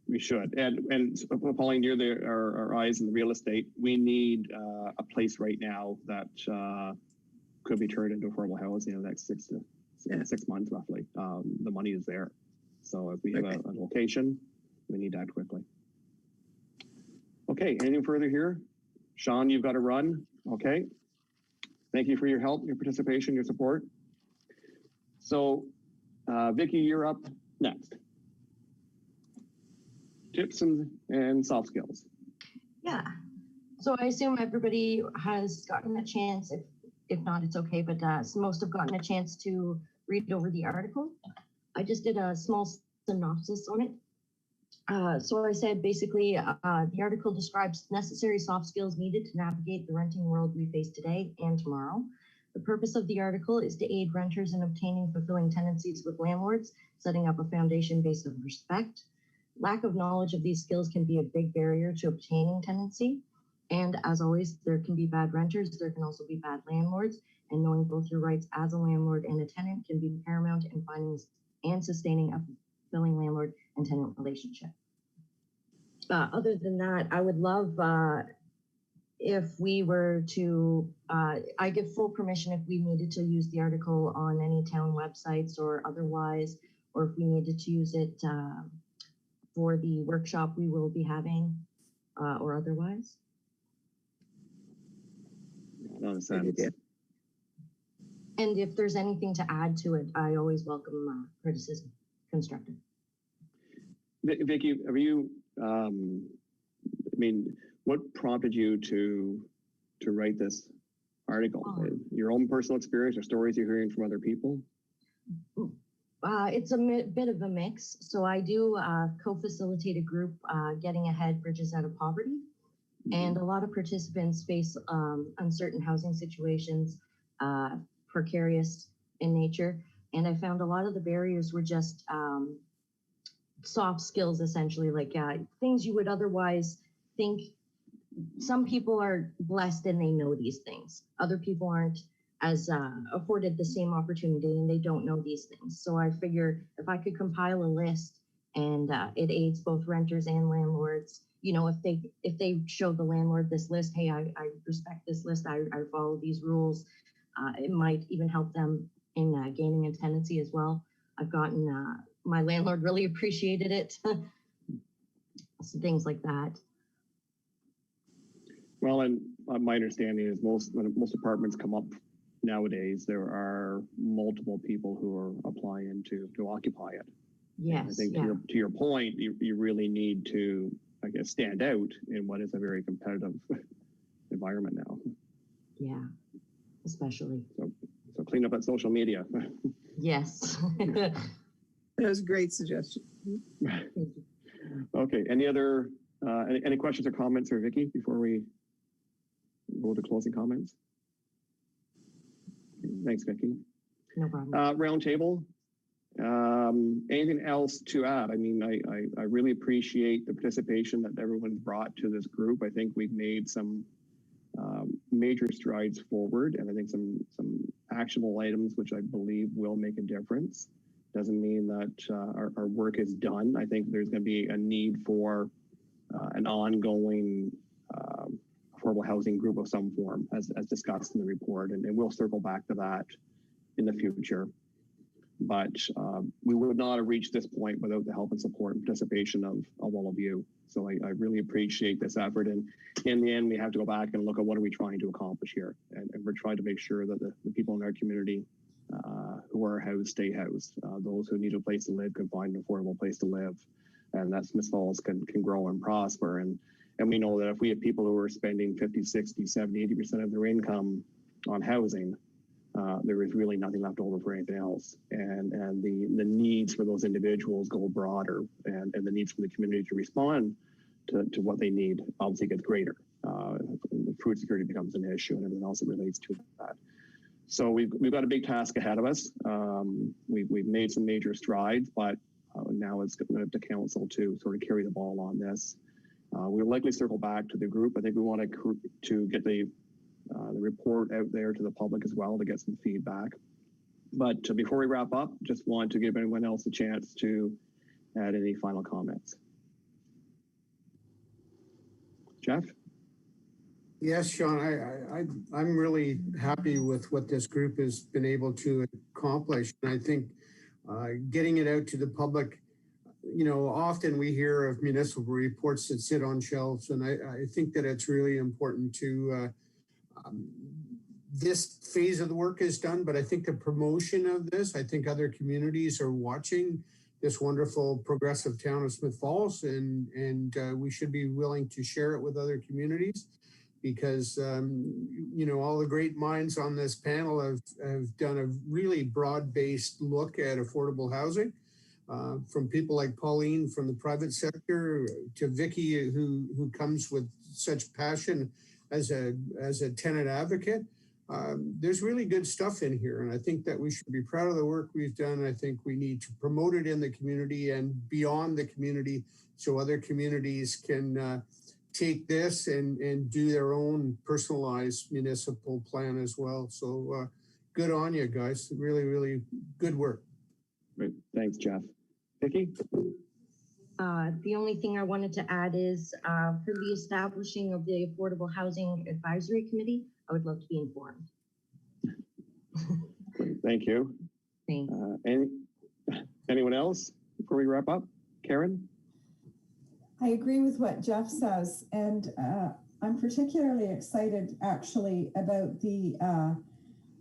We should. And Pauline, you're our eyes in the real estate. We need a place right now that could be turned into affordable housing in the next 6 months, roughly. The money is there. So if we have a location, we need to act quickly. Okay, anything further here? Sean, you've got to run. Okay. Thank you for your help, your participation, your support. So, Vicky, you're up next. Tips and soft skills. Yeah. So I assume everybody has gotten a chance. If not, it's okay. But most have gotten a chance to read over the article. I just did a small synopsis on it. So I said basically the article describes necessary soft skills needed to navigate the renting world we face today and tomorrow. The purpose of the article is to aid renters in obtaining fulfilling tenancies with landlords, setting up a foundation based on respect. Lack of knowledge of these skills can be a big barrier to obtaining tenancy. And as always, there can be bad renters, there can also be bad landlords, and knowing both your rights as a landlord and a tenant can be paramount in finding and sustaining a fulfilling landlord and tenant relationship. Other than that, I would love if we were to, I give full permission if we needed to use the article on any town websites or otherwise, or if we needed to use it for the workshop we will be having or otherwise. And if there's anything to add to it, I always welcome criticism, constructive. Vicky, have you, I mean, what prompted you to write this article? Your own personal experience or stories you're hearing from other people? It's a bit of a mix. So I do co-facilitate a group, Getting Ahead Bridges Out of Poverty. And a lot of participants face uncertain housing situations, precarious in nature. And I found a lot of the barriers were just soft skills, essentially, like things you would otherwise think. Some people are blessed and they know these things. Other people aren't as afforded the same opportunity and they don't know these things. So I figure if I could compile a list and it aids both renters and landlords, you know, if they show the landlord this list, hey, I respect this list, I follow these rules, it might even help them in gaining a tenancy as well. I've gotten, my landlord really appreciated it. So things like that. Well, and my understanding is when most apartments come up nowadays, there are multiple people who are applying to occupy it. Yes. And I think to your point, you really need to, I guess, stand out in what is a very competitive environment now. Yeah, especially. So clean up that social media. Yes. That was a great suggestion. Okay. Any other any questions or comments for Vicky before we go to closing comments? Thanks, Vicky. No problem. Round table. Anything else to add? I mean, I really appreciate the participation that everyone's brought to this group. I think we've made some major strides forward, and I think some actionable items which I believe will make a difference. Doesn't mean that our work is done. I think there's going to be a need for an ongoing affordable housing group of some form, as discussed in the report, and we'll circle back to that in the future. But we would not have reached this point without the help and support and participation of all of you. So I really appreciate this effort. And in the end, we have to go back and look at what are we trying to accomplish here. And we're trying to make sure that the people in our community who are housed stay housed. Those who need a place to live can find an affordable place to live. And that Smith Falls can grow and prosper. And we know that if we have people who are spending 50, 60, 70, 80% of their income on housing, there is really nothing left over for anything else. And the needs for those individuals go broader, and the needs for the community to respond to what they need obviously gets greater. The food security becomes an issue and everything else that relates to that. So we've got a big task ahead of us. We've made some major strides, but now it's going up to council to sort of carry the ball on this. We'll likely circle back to the group. I think we want to get the report out there to the public as well to get some feedback. But before we wrap up, just want to give anyone else a chance to add any final comments. Jeff? Yes, Sean, I'm really happy with what this group has been able to accomplish. And I think getting it out to the public, often we hear of municipal reports that sit on shelves, and I think that it's really important to, this phase of the work is done, but I think the promotion of this, I think other communities are watching this wonderful progressive town of Smith Falls, and we should be willing to share it with other communities, because all the great minds on this panel have done a really broad-based look at affordable housing, from people like Pauline from the private sector to Vicky, who comes with such passion as a tenant advocate. There's really good stuff in here, and I think that we should be proud of the work we've done. I think we need to promote it in the community and beyond the community, so other communities can take this and do their own personalized municipal plan as well. So good on you guys. Really, really good work. Great. Thanks, Jeff. Vicky? The only thing I wanted to add is for the establishing of the Affordable Housing Advisory Committee, I would love to be informed. Thank you. Thanks. Anyone else before we wrap up? Karen? I agree with what Jeff says, and I'm particularly excited actually about the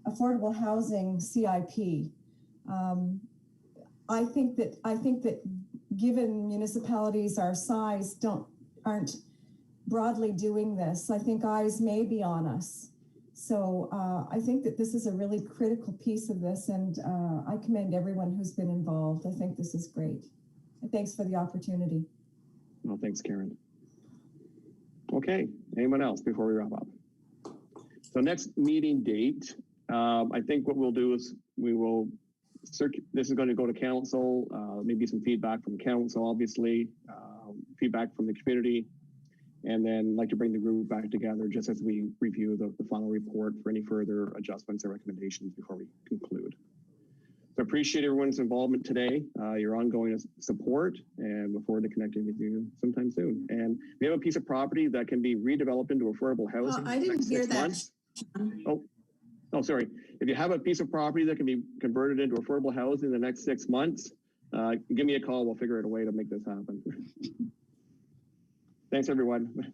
affordable housing CIP. I think that given municipalities our size aren't broadly doing this, I think eyes may be on us. So I think that this is a really critical piece of this, and I commend everyone who's been involved. I think this is great. And thanks for the opportunity. Well, thanks, Karen. Okay, anyone else before we wrap up? So next meeting date, I think what we'll do is we will this is going to go to council, maybe some feedback from council, obviously, feedback from the community, and then like to bring the group back together just as we review the final report for any further adjustments or recommendations before we conclude. So appreciate everyone's involvement today, your ongoing support, and look forward to connecting with you sometime soon. And we have a piece of property that can be redeveloped into affordable housing. I didn't hear that. Months. Oh, sorry. If you have a piece of property that can be converted into affordable housing in the next 6 months, give me a call. We'll figure out a way to make this happen. Thanks, everyone.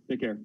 Take care.